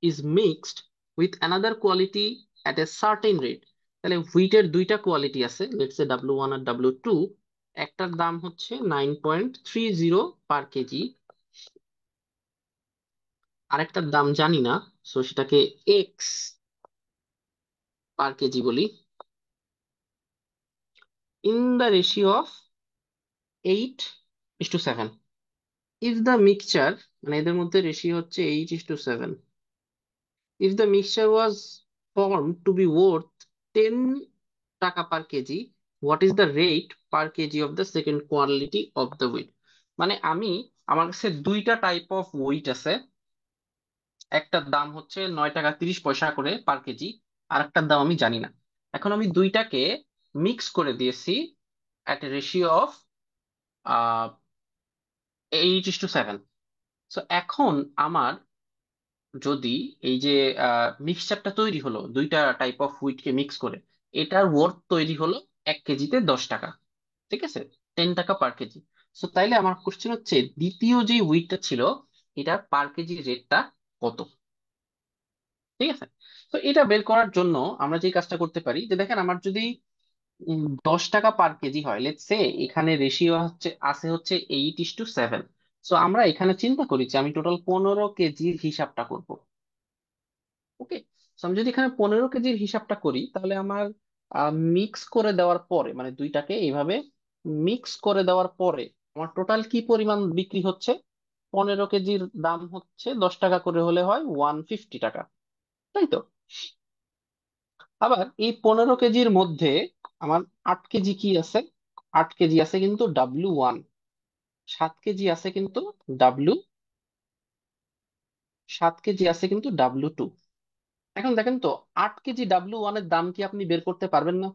is mixed with another quality at a certain rate। তাহলে হুইটের দুইটা কোয়ালিটি আছে, let's say W1 R W2। একটার দাম হচ্ছে 9.30 পার কেজি, আরেকটার দাম জানি না, সো সেটাকে এক্স পার কেজি বলি, in the ratio of 8:7। If the mixture, মানে এদের মধ্যে রেশিও হচ্ছে 8:7, if the mixture was formed to be worth 10 টাকা per kg, what is the rate per kg of the second quality of the wheat? মানে আমার কাছে দুইটা টাইপ অফ উইট আছে, একটার দাম হচ্ছে 9 টাকা 30 পয়সা করে পার কেজি, আর একটার দাম আমি জানি না। এখন আমি দুইটাকে মিক্স করে দিয়েছি at a ratio of 8:7। So এখন আমার যদি এই যে মিক্সচারটা তৈরি হলো দুইটা টাইপ অফ হুইটকে মিক্স করে, এটার ওয়ার্থ তৈরি হলো 1 কেজিতে 10 টাকা, ঠিক আছে, 10 টাকা পার কেজি। সো তাইলে আমার কোশ্চেন হচ্ছে দ্বিতীয় যে হুইটটা ছিল এটার পার কেজি রেটটা কত? ঠিক আছে। তো এটা বের করার জন্য আমরা যে কাজটা করতে পারি, যে দেখেন আমার যদি 10 টাকা পার কেজি হয়, লেটস সে এখানে রেশিও হচ্ছে আছে হচ্ছে 8:7। সো আমরা এখানে চিন্তা করি যে আমি টোটাল 15 কেজির হিসাবটা করব। ওকে। আমি যদি এখানে 15 কেজির হিসাবটা করি তাহলে আমার মিক্স করে দেওয়ার পরে, মানে দুইটাকে এইভাবে মিক্স করে দেওয়ার পরে আমার টোটাল কি পরিমাণ বিক্রি হচ্ছে? 15 কেজির দাম হচ্ছে 10 টাকা করে হলে হয় 150 টাকা, তাই তো? আবার এই 15 কেজির মধ্যে আমার 8 কেজি কি আছে? 8 কেজি আছে কিন্তু W1, 7 কেজি আছে কিন্তু ডাব্লিউ 7 কেজি আছে কিন্তু W2। এখন দেখেন তো, 8 কেজি W1 এর দাম কি আপনি বের করতে পারবেন না?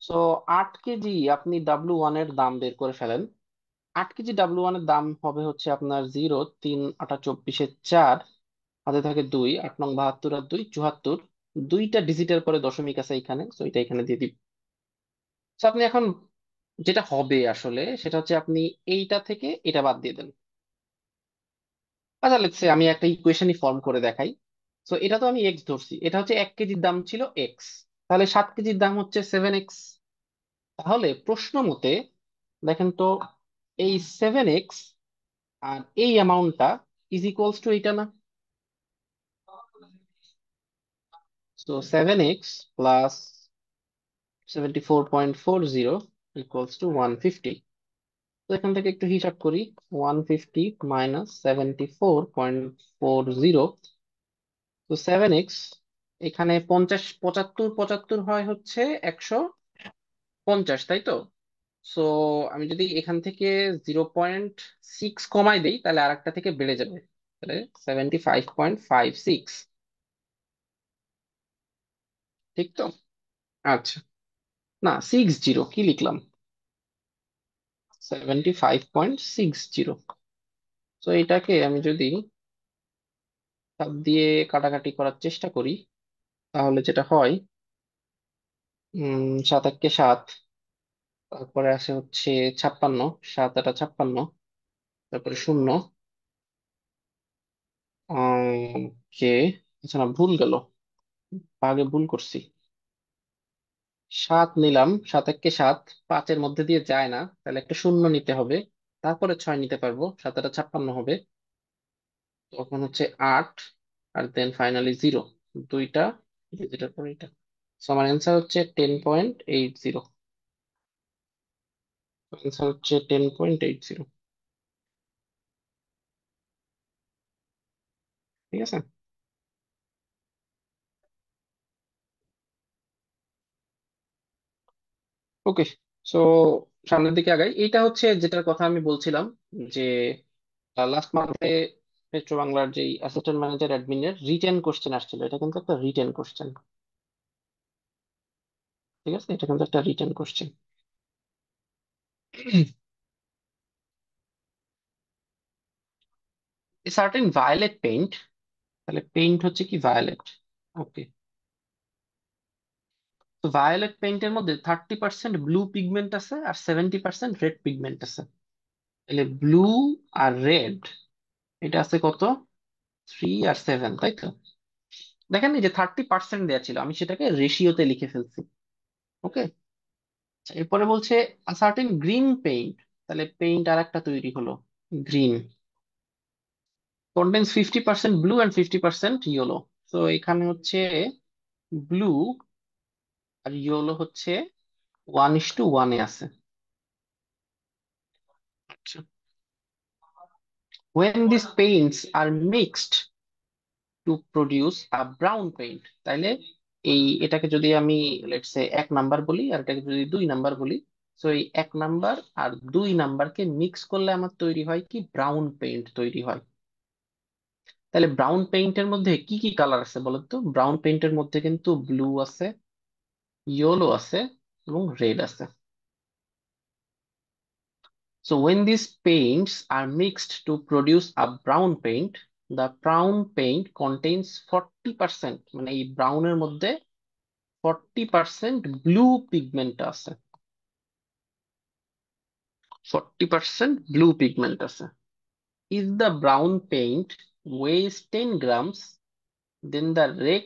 সো 8 কেজি আপনি W1 এর দাম বের করে ফেলেন। 8 কেজি W1 এর দাম হবে হচ্ছে আপনার 0, 3 8 24 4, হাতে থাকে 2, 8 9 72 আর 2 74। দুইটা ডিজিটের পরে দশমিক আছে এখানে, তো এটা এখানে দিয়ে দিব। তো আপনি এখন যেটা হবে আসলে সেটা হচ্ছে আপনি এইটা থেকে এটা বাদ দিয়ে দেন। আচ্ছা, লেটস সে আমি একটা ইকুয়েশনই ফর্ম করে দেখাই। তো এটা তো আমি এক্স ধরছি, এটা হচ্ছে 1 কেজির দাম ছিল এক্স, তাহলে 7 কেজির দাম হচ্ছে 7x। তাহলে প্রশ্ন মতে দেখেন তো, এই 7x আর এই অ্যামাউন্টটা ইজ ইকুয়ালস টু এইটা না? তো 7x প্লাস 74.40 ইকুয়ালস টু 150। তো এখান থেকে একটু হিসাব করি, 150 মাইনাস 74.40। তো 7x, এখানে 50 75 75 হয় হচ্ছে 150, তাই তো? সো আমি যদি এখান থেকে 0.6 কমাই দেই তাহলে আরেকটা থেকে বেড়ে যাবে, তাহলে 75.56, ঠিক তো? আচ্ছা, না 60, কি লিখলাম, 75.60। তো এটাকে আমি যদি সাত দিয়ে কাটাকাটি করার চেষ্টা করি তাহলে যেটা হয়, 7 8 কে 7, তারপরে আসে হচ্ছে 56, 7 8 56, তারপরে শূন্য, কে, আচ্ছা না ভুল গেল, আগে ভুল করছি, 7 নিলাম, 7 1 কে 7, 5-এর মধ্যে দিয়ে যায় না, তাহলে একটা শূন্য নিতে হবে, তারপরে 6 নিতে পারবো, 7 8 56 হবে, তখন হচ্ছে 8, আর দেন ফাইনালি 0, দুইটা, যেটার পর এটা। So আমার অ্যান্সার হচ্ছে 10.80, অ্যান্সার হচ্ছে 10.80। ঠিক আছে। ওকে। সো সামনের দিকে আগাই। এইটা হচ্ছে যেটার কথা আমি বলছিলাম, যে লাস্ট মান্থে মেট্রো বাংলার যে অ্যাসিস্ট্যান্ট ম্যানেজার অ্যাডমিনের রিটেন কোশ্চেন আসছিল। এটা কিন্তু একটা রিটেন কোশ্চেন। ঠিক আছে, এটা কিন্তু একটা written question. Certain violet paint, তাহলে পেইন্ট হচ্ছে কি ভায়োলেট। ওকে, তো ভায়োলেট পেইন্টের মধ্যে 30% ব্লু পিগমেন্ট আছে আর 70% রেড পিগমেন্ট আছে। তাহলে ব্লু আর রেড এটা আছে কত, 3 আর 7, তাই তো? দেখেন এই যে 30% দেওয়া ছিল, আমি সেটাকে রেশিওতে লিখে ফেলছি। ওকে, এরপরে বলছে সার্টেন গ্রিন পেইন্ট, তাহলে পেইন্ট আর একটা তৈরি হলো green, contains 50% blue and 50% yellow. তো এখানে হচ্ছে ব্লু আর ইয়েলো হচ্ছে 1:1 আছে। আচ্ছা, when these paints are mixed to produce a brown paint, তাইলে এটাকে যদি আমি লেটস সে 1 নাম্বার বলি আর এটাকে যদি 2 নাম্বার বলি, তো এই 1 নাম্বার আর 2 নাম্বারকে মিক্স করলে আমার তৈরি হয় কি, ব্রাউন পেইন্ট তৈরি হয়। তাহলে ব্রাউন পেইন্টের মধ্যে কি কি কালার আছে বলতো? তো ব্রাউন পেইন্টের মধ্যে কিন্তু ব্লু আছে, ইয়েলো আছে এবং রেড আছে। So when these paints are mixed to produce a brown paint, the brown paint contains 40%, মানে এই ব্রাউনের মধ্যে 40% ব্লু পিগমেন্ট আছে, 40% ব্লু পিগমেন্ট আছে। If the brown paint weighs 10 grams, then the red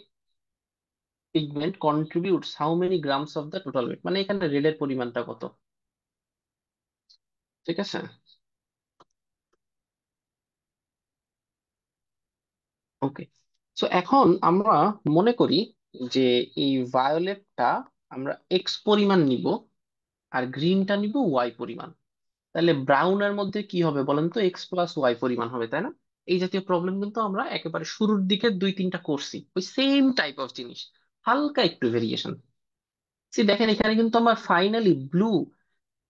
pigment contributes how many grams of the total weight, মানে এখানে রেডের পরিমাণটা কত। ঠিক আছে, ওকে। সো এখন আমরা মনে করি যে এই ভায়োলেটটা আমরা এক্স পরিমাণ নিব আর গ্রিনটা নিব ওয়াই পরিমাণ। তাহলে ব্রাউনের মধ্যে কি হবে বলেন তো? X+Y পরিমাণ হবে, তাই না? এই জাতীয় প্রবলেম কিন্তু আমরা একেবারে শুরুর দিকে 2-3টা করছি, ওই সেম টাইপ অফ জিনিস, হালকা একটু ভেরিয়েশন। দেখেন এখানে কিন্তু আমার ফাইনালি ব্লু,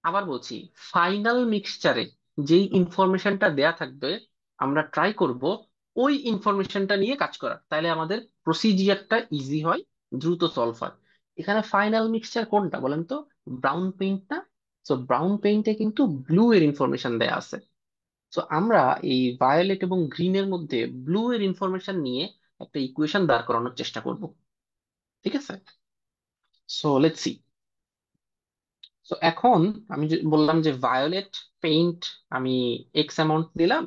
আবার বলছি, ফাইনাল মিক্সচারে যেই ইনফরমেশনটা দেয়া থাকবে আমরা ট্রাই করব ওই ইনফরমেশনটা নিয়ে কাজ করার, তাহলে আমাদের প্রসিজিয়ারটা ইজি হয়, দ্রুত সলভ হয়। এখানে ফাইনাল মিক্সচার কোনটা বলেন তো? ব্রাউন পেইন্টটা। সো ব্রাউন পেইন্টে কিন্তু ব্লু এর ইনফরমেশন দেয়া আছে। সো আমরা এই ভায়োলেট এবং গ্রিনের মধ্যে ব্লু এর ইনফরমেশন নিয়ে একটা ইকুয়েশন দাঁড় করানোর চেষ্টা করব। ঠিক আছে, সো লেটস সি। তো এখন আমি যে বললাম যে ভায়োলেট পেইন্ট আমি এক্স অ্যামাউন্ট দিলাম,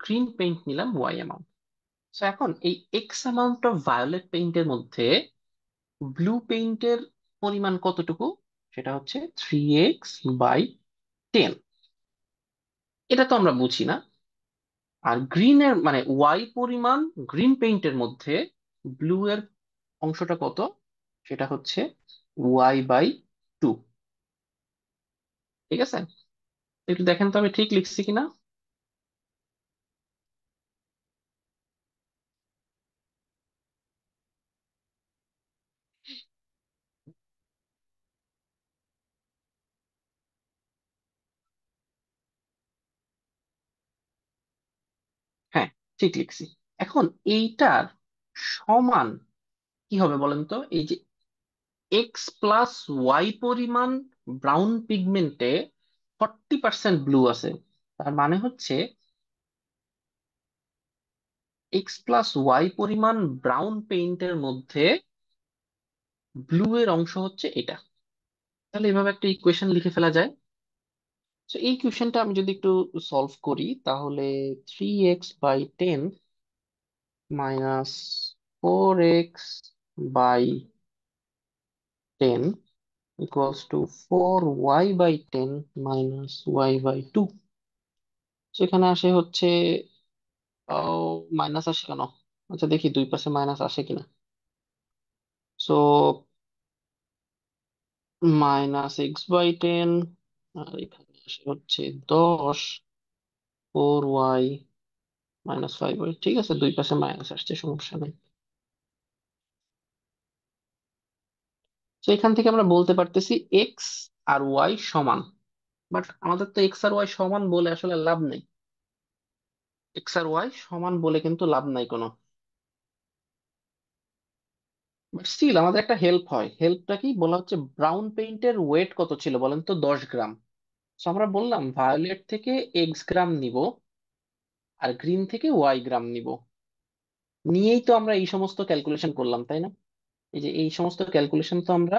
গ্রিন পেইন্ট নিলাম ওয়াই অ্যামাউন্ট। তো এখন এই এক্স অ্যামাউন্ট অফ ভায়োলেট পেইন্টের মধ্যে ব্লু পেইন্টের পরিমাণ কতটুকু, সেটা হচ্ছে 3x/10। এটা তো আমরা বুঝি না। আর গ্রিনের মানে ওয়াই পরিমাণ গ্রিন পেইন্টের মধ্যে ব্লু এর অংশটা কত, সেটা হচ্ছে y/2। ঠিক আছে, একটু দেখেন তো আমি ঠিক লিখছি কিনা। হ্যাঁ, ঠিক লিখছি। এখন এইটার সমান কি হবে বলেন তো? এই যে X+Y পরিমাণ ব্রাউন পিগমেন্টে 40% ব্লু আছে, তার মানে হচ্ছে X+Y পরিমাণ ব্রাউন পেইন্টের মধ্যে ব্লু এর অংশ হচ্ছে এটা। তাহলে এভাবে একটা ইকুয়েশন লিখে ফেলা যায়। তো এই ইকুয়েশনটা আমি যদি একটু সলভ করি, তাহলে 3x/10 minus 4x/10 equals to 4y/10 minus y/2। সেখানে আসে হচ্ছে মাইনাস আসে কেন? আচ্ছা দেখি দুই পাশে মাইনাস আসে কিনা। সো -x/10, আর এখানে আসে হচ্ছে 10, 4y - 5y। ঠিক আছে, দুই পাশে মাইনাস আসছে, সমস্যা নেই। তো এখান থেকে আমরা বলতে পারতেছি এক্স আর ওয়াই সমান। বাট আমাদের তো এক্স আর ওয়াই সমান বলে আসলে লাভ নেই। এক্স আর ওয়াই সমান বলে কিন্তু লাভ নাই কোনো। বাট স্টিল আমাদের একটা হেল্প হয়। হেল্পটা কি বলা হচ্ছে, ব্রাউন পেইন্টের ওয়েট কত ছিল বলেন তো? 10 গ্রাম। তো আমরা বললাম ভায়োলেট থেকে এক্স গ্রাম নিব, আর গ্রিন থেকে ওয়াই গ্রাম নিব। নিয়েই তো আমরা এই সমস্ত ক্যালকুলেশন করলাম, তাই না? এই যে এই সমস্ত ক্যালকুলেশন তো আমরা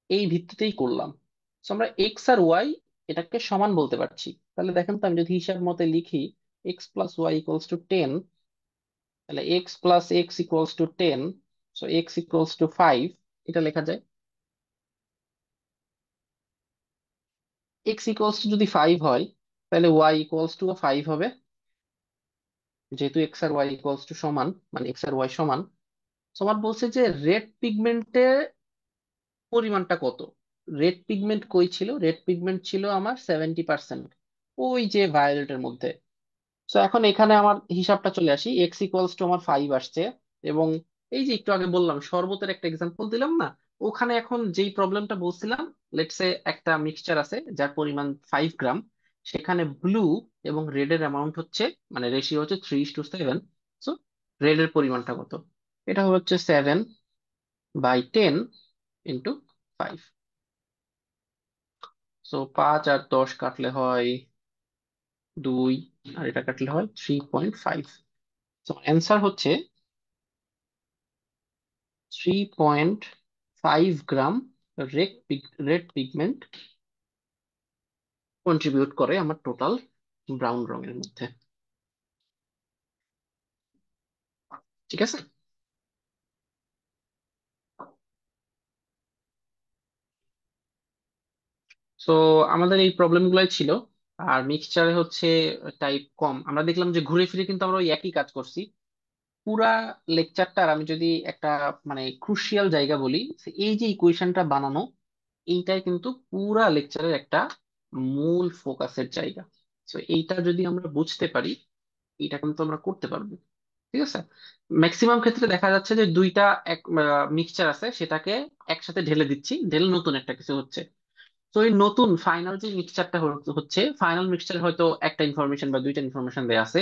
এই ভিত্তিতেই করলাম। তো আমরা এক্স আর ওয়াই এটাকে সমান বলতে পারছি। তাহলে দেখেন তো, আমি যদি হিসাব মতে লিখি X plus Y equals to 10, তাহলে X plus X equals to 10, so X equals to 5, এটা লেখা যায়। এক্স ইকুয়ালস টু যদি 5 হয়, তাহলে ওয়াই ইকুয়ালস টু 5 হবে, যেহেতু এক্স আর ওয়াই ইকুয়ালস টু সমান, মানে এক্স আর ওয়াই সমান। সমান বলছে যে রেড পিগমেন্টের পরিমাণটা কত। রেড পিগমেন্ট কই ছিল? রেড পিগমেন্ট ছিল আমার 70%, ওই যে ভায়োলেটের মধ্যে। তো এখন এখানে আমার হিসাবটা চলে আসি, এক্স ইকুয়ালস টু আমার 5 আসছে। এবং এই যে একটু আগে বললাম শরবতের একটা এক্সাম্পল দিলাম না, ওখানে এখন যেই প্রবলেমটা বলছিলাম, লেটস সে একটা মিক্সচার আছে যার পরিমাণ 5 গ্রাম, সেখানে ব্লু এবং রেড এর অ্যামাউন্ট হচ্ছে, মানে রেশিও হচ্ছে 3:7। সো রেড এর পরিমাণটা কত? এটা হচ্ছে 7/10 × 5। সো 5 আর 10 কাটলে হয় 2, আর এটা কাটলে হয় 3.5। তো অ্যান্সার হচ্ছে 3.5 গ্রাম রেড পিগমেন্ট কন্ট্রিবিউট করে আমার টোটাল ব্রাউন রঙের মধ্যে। ঠিক আছে। তো আমাদের এই প্রবলেম গুলাই ছিল। আর মিক্সচারে হচ্ছে টাইপ কম, আমরা দেখলাম যে ঘুরে ফিরে কিন্তু আমরা ওই একই কাজ করছি পুরা লেকচারটার। আমি যদি একটা মানে ক্রুশিয়াল জায়গা বলি, এই যে ইকুয়েশনটা বানানো, এইটাই কিন্তু পুরা লেকচারের একটা মূল ফোকাসের জায়গা। তো এইটা যদি আমরা বুঝতে পারি, এটা কিন্তু আমরা করতে পারবো। ঠিক আছে। ম্যাক্সিমাম ক্ষেত্রে দেখা যাচ্ছে যে দুইটা এক মিক্সচার আছে, সেটাকে একসাথে ঢেলে দিচ্ছি, ঢেলে নতুন একটা কিছু হচ্ছে। তো এই নতুন ফাইনাল যে মিক্সচারটা হচ্ছে, ফাইনাল মিক্সচার হয়তো একটা ইনফরমেশন বা দুইটা ইনফরমেশন দেয়া আছে,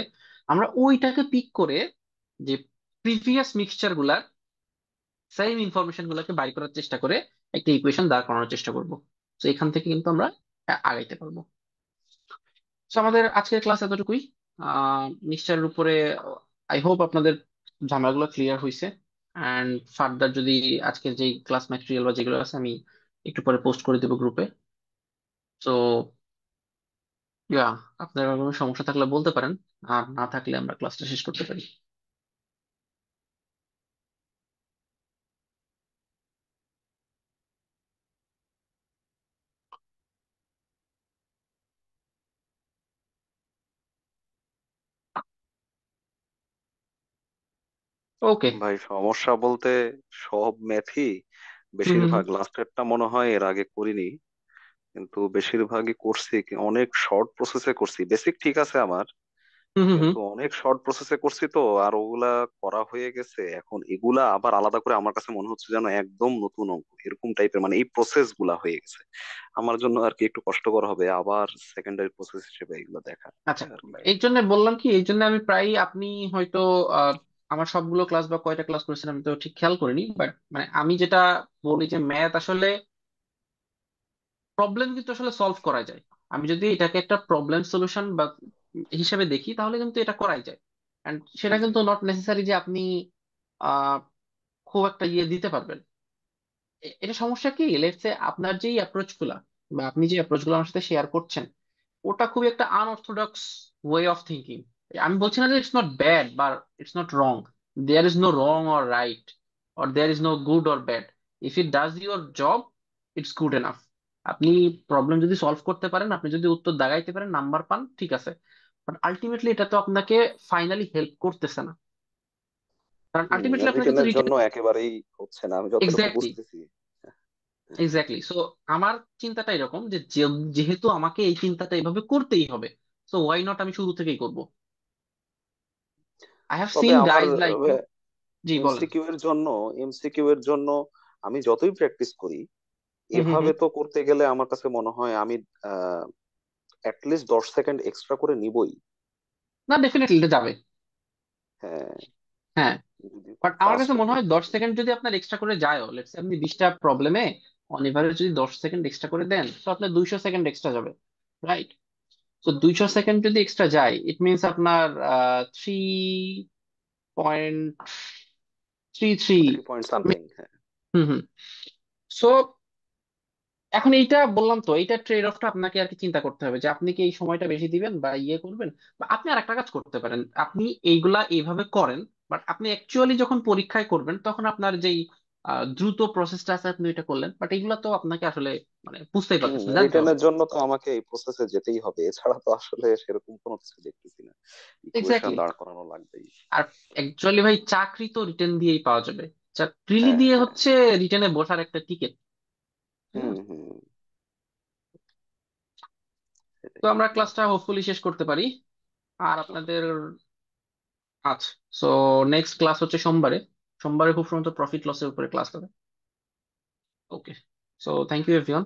আমরা ওইটাকে পিক করে যে প্রিভিয়াস মিক্সচার গুলার সেম ইনফরমেশন গুলোকে বাইর করার চেষ্টা করে একটা ইকুয়েশন দাঁড় করানোর চেষ্টা করব। তো এখান থেকে কিন্তু আমরা আগাইতে পারবো। তো আমাদের আজকের ক্লাস এতটুকুই। মিক্সচারের উপরে আই হোপ আপনাদের ঝামেলাগুলো ক্লিয়ার হয়েছে। অ্যান্ড ফার্দার যদি আজকের যে ক্লাস ম্যাটেরিয়াল বা যেগুলো আছে, আমি একটু পরে পোস্ট করে দেবো গ্রুপে। তো ইয়া, আপনার কোনো সমস্যা থাকলে বলতে পারেন, আর না থাকলে আমরা ক্লাসটা শেষ করতে পারি। ওকে। ভাই সমস্যা বলতে সব ম্যাথই হুম হুম বেশিরভাগ লাস্টেরটা মনে হয় এর আগে করিনি, কিন্তু বেশিরভাগই করছি অনেক শর্ট প্রসেসে করছি। বেসিক ঠিক আছে আমার, হুম হুম হুম কিন্তু অনেক শর্ট প্রসেসে করছি তো, আর ওগুলা করা হয়ে গেছে। এখন এগুলা আবার আলাদা করে আমার কাছে মনে হচ্ছে যেন একদম নতুন অঙ্ক এরকম টাইপের, মানে এই প্রসেস গুলা হয়ে গেছে আমার জন্য আর কি। একটু কষ্টকর হবে আবার সেকেন্ডারি প্রসেস হিসেবে এগুলো দেখা আচ্ছা, আর কি। এই জন্য বললাম কি, এই জন্য আমি প্রায়, আপনি হয়তো আহ, আমার সবগুলো ক্লাস বা কয়টা ক্লাস করেছেন আমি তো ঠিক খেয়াল করিনি, বাট মানে আমি যেটা বলি যে ম্যাথ আসলে প্রবলেম কিন্তু আসলে সলভ করা যায়। আমি যদি এটাকে একটা প্রবলেম সলিউশন বা হিসেবে দেখি, তাহলে কিন্তু এটা করাই যায়। এন্ড সেটা জি। কিন্তু নট নেসেসারি যে আপনি আহ খুব একটা ইয়ে দিতে পারবেন। এটা সমস্যা কি, লেটস সে আপনার যেই অ্যাপ্রোচ গুলা বা আপনি যে অ্যাপ্রোচ গুলো আমার সাথে শেয়ার করছেন, ওটা খুবই একটা আনঅর্থোডক্স ওয়ে অফ থিঙ্কিং। আমি বলছি না যে ইটস নট ব্যাড বা it's not wrong. There is no wrong or right, or there is no good or bad. If it does your job, it's good enough. আপনি প্রবলেম যদি সলভ করতে পারেন, আপনি যদি উত্তর দাগাইতে পারেন, নাম্বার পান, ঠিক আছে। বাট আলটিমেটলি এটা তো আপনাকে ফাইনালি হেল্প করতেছে না, কারণ আলটিমেটলি আপনাকে তো রিটেনের রিটেন। জন্য একেবারেই হচ্ছে না আমি যতটুকু এক্স্যাক্টলি, বুঝতেছি। এক্স্যাক্টলি। সো আমার চিন্তাটা এরকম যে যেহেতু আমাকে এই চিন্তাটা এভাবে করতেই হবে, সো ওয়াই নট আমি শুরু থেকেই করব। আই হ্যাভ তবে সিন আমার গাইজ লাইক ইউ। জি বলেন। এমসিকিউ এর জন্য, এমসিকিউ এর জন্য আমি যতই প্র্যাকটিস করি, হুম হুম এভাবে হুম। তো করতে গেলে আমার কাছে মনে হয় আমি অ্যাটলিস্ট 10 সেকেন্ড এক্সট্রা করে নিবই। না, ডেফিনেটলি এটা যাবে। হ্যাঁ, হ্যাঁ, যদি বাট আমার কাছে ফাস্ট মনে হতে হয় হয় আর 10 সেকেন্ড যদি আপনার এক্সট্রা করে যায়ও, লেটস আপনি 20টা প্রবলেমে অন এভারেজ যদি 10 সেকেন্ড এক্সট্রা করে দেন, তো আপনার 200 সেকেন্ড এক্সট্রা যাবে, রাইট? তো 200 সেকেন্ড যদি এক্সট্রা যায়, ইট মিনস আপনার 3.33। 3 পয়েন্ট সামথিং। হ্যাঁ। হুম হুম। সো এখন এইটা বললাম, তো এইটা ট্রেড অফটা আপনাকে আর কি চিন্তা করতে হবে, যে আপনি কি এই সময়টা বেশি দিবেন বা ইয়ে করবেন। বা আপনি আর একটা কাজ করতে পারেন, আপনি এইগুলা এইভাবে করেন, বাট আপনি অ্যাকচুয়ালি যখন পরীক্ষায় করবেন তখন আপনার যেই দ্রুত প্রসেসটা আছে আপনি এটা করলেন, বাট এগুলা তো আপনাকে আসলে মানে বুঝতেই পারতেছেন, জানতে হবে। রিটেনের জন্য তো আমাকে এই প্রসেসে যেতেই হবে, এছাড়া তো আসলে সেরকম কোনো কিছু দেখতেছি না। Equation exactly. দাঁড় করানো লাগবেই। আর অ্যাকচুয়ালি ভাই চাকরি তো রিটেন দিয়েই পাওয়া যাবে। চাকরি হ্যাঁ, দিয়ে হ্যাঁ। হচ্ছে রিটেনে বসার একটা টিকিট। হুম, হুম। তো সেটাই। আমরা ক্লাসটা হোপফুলি শেষ করতে পারি। আর আপনাদের, আচ্ছা, সো নেক্সট ক্লাস হচ্ছে সোমবারে। সোমবারে খুব সম্ভবত প্রফিট লসের উপরে ক্লাস হবে। ওকে, সো থ্যাংক ইউ এভরিওয়ান।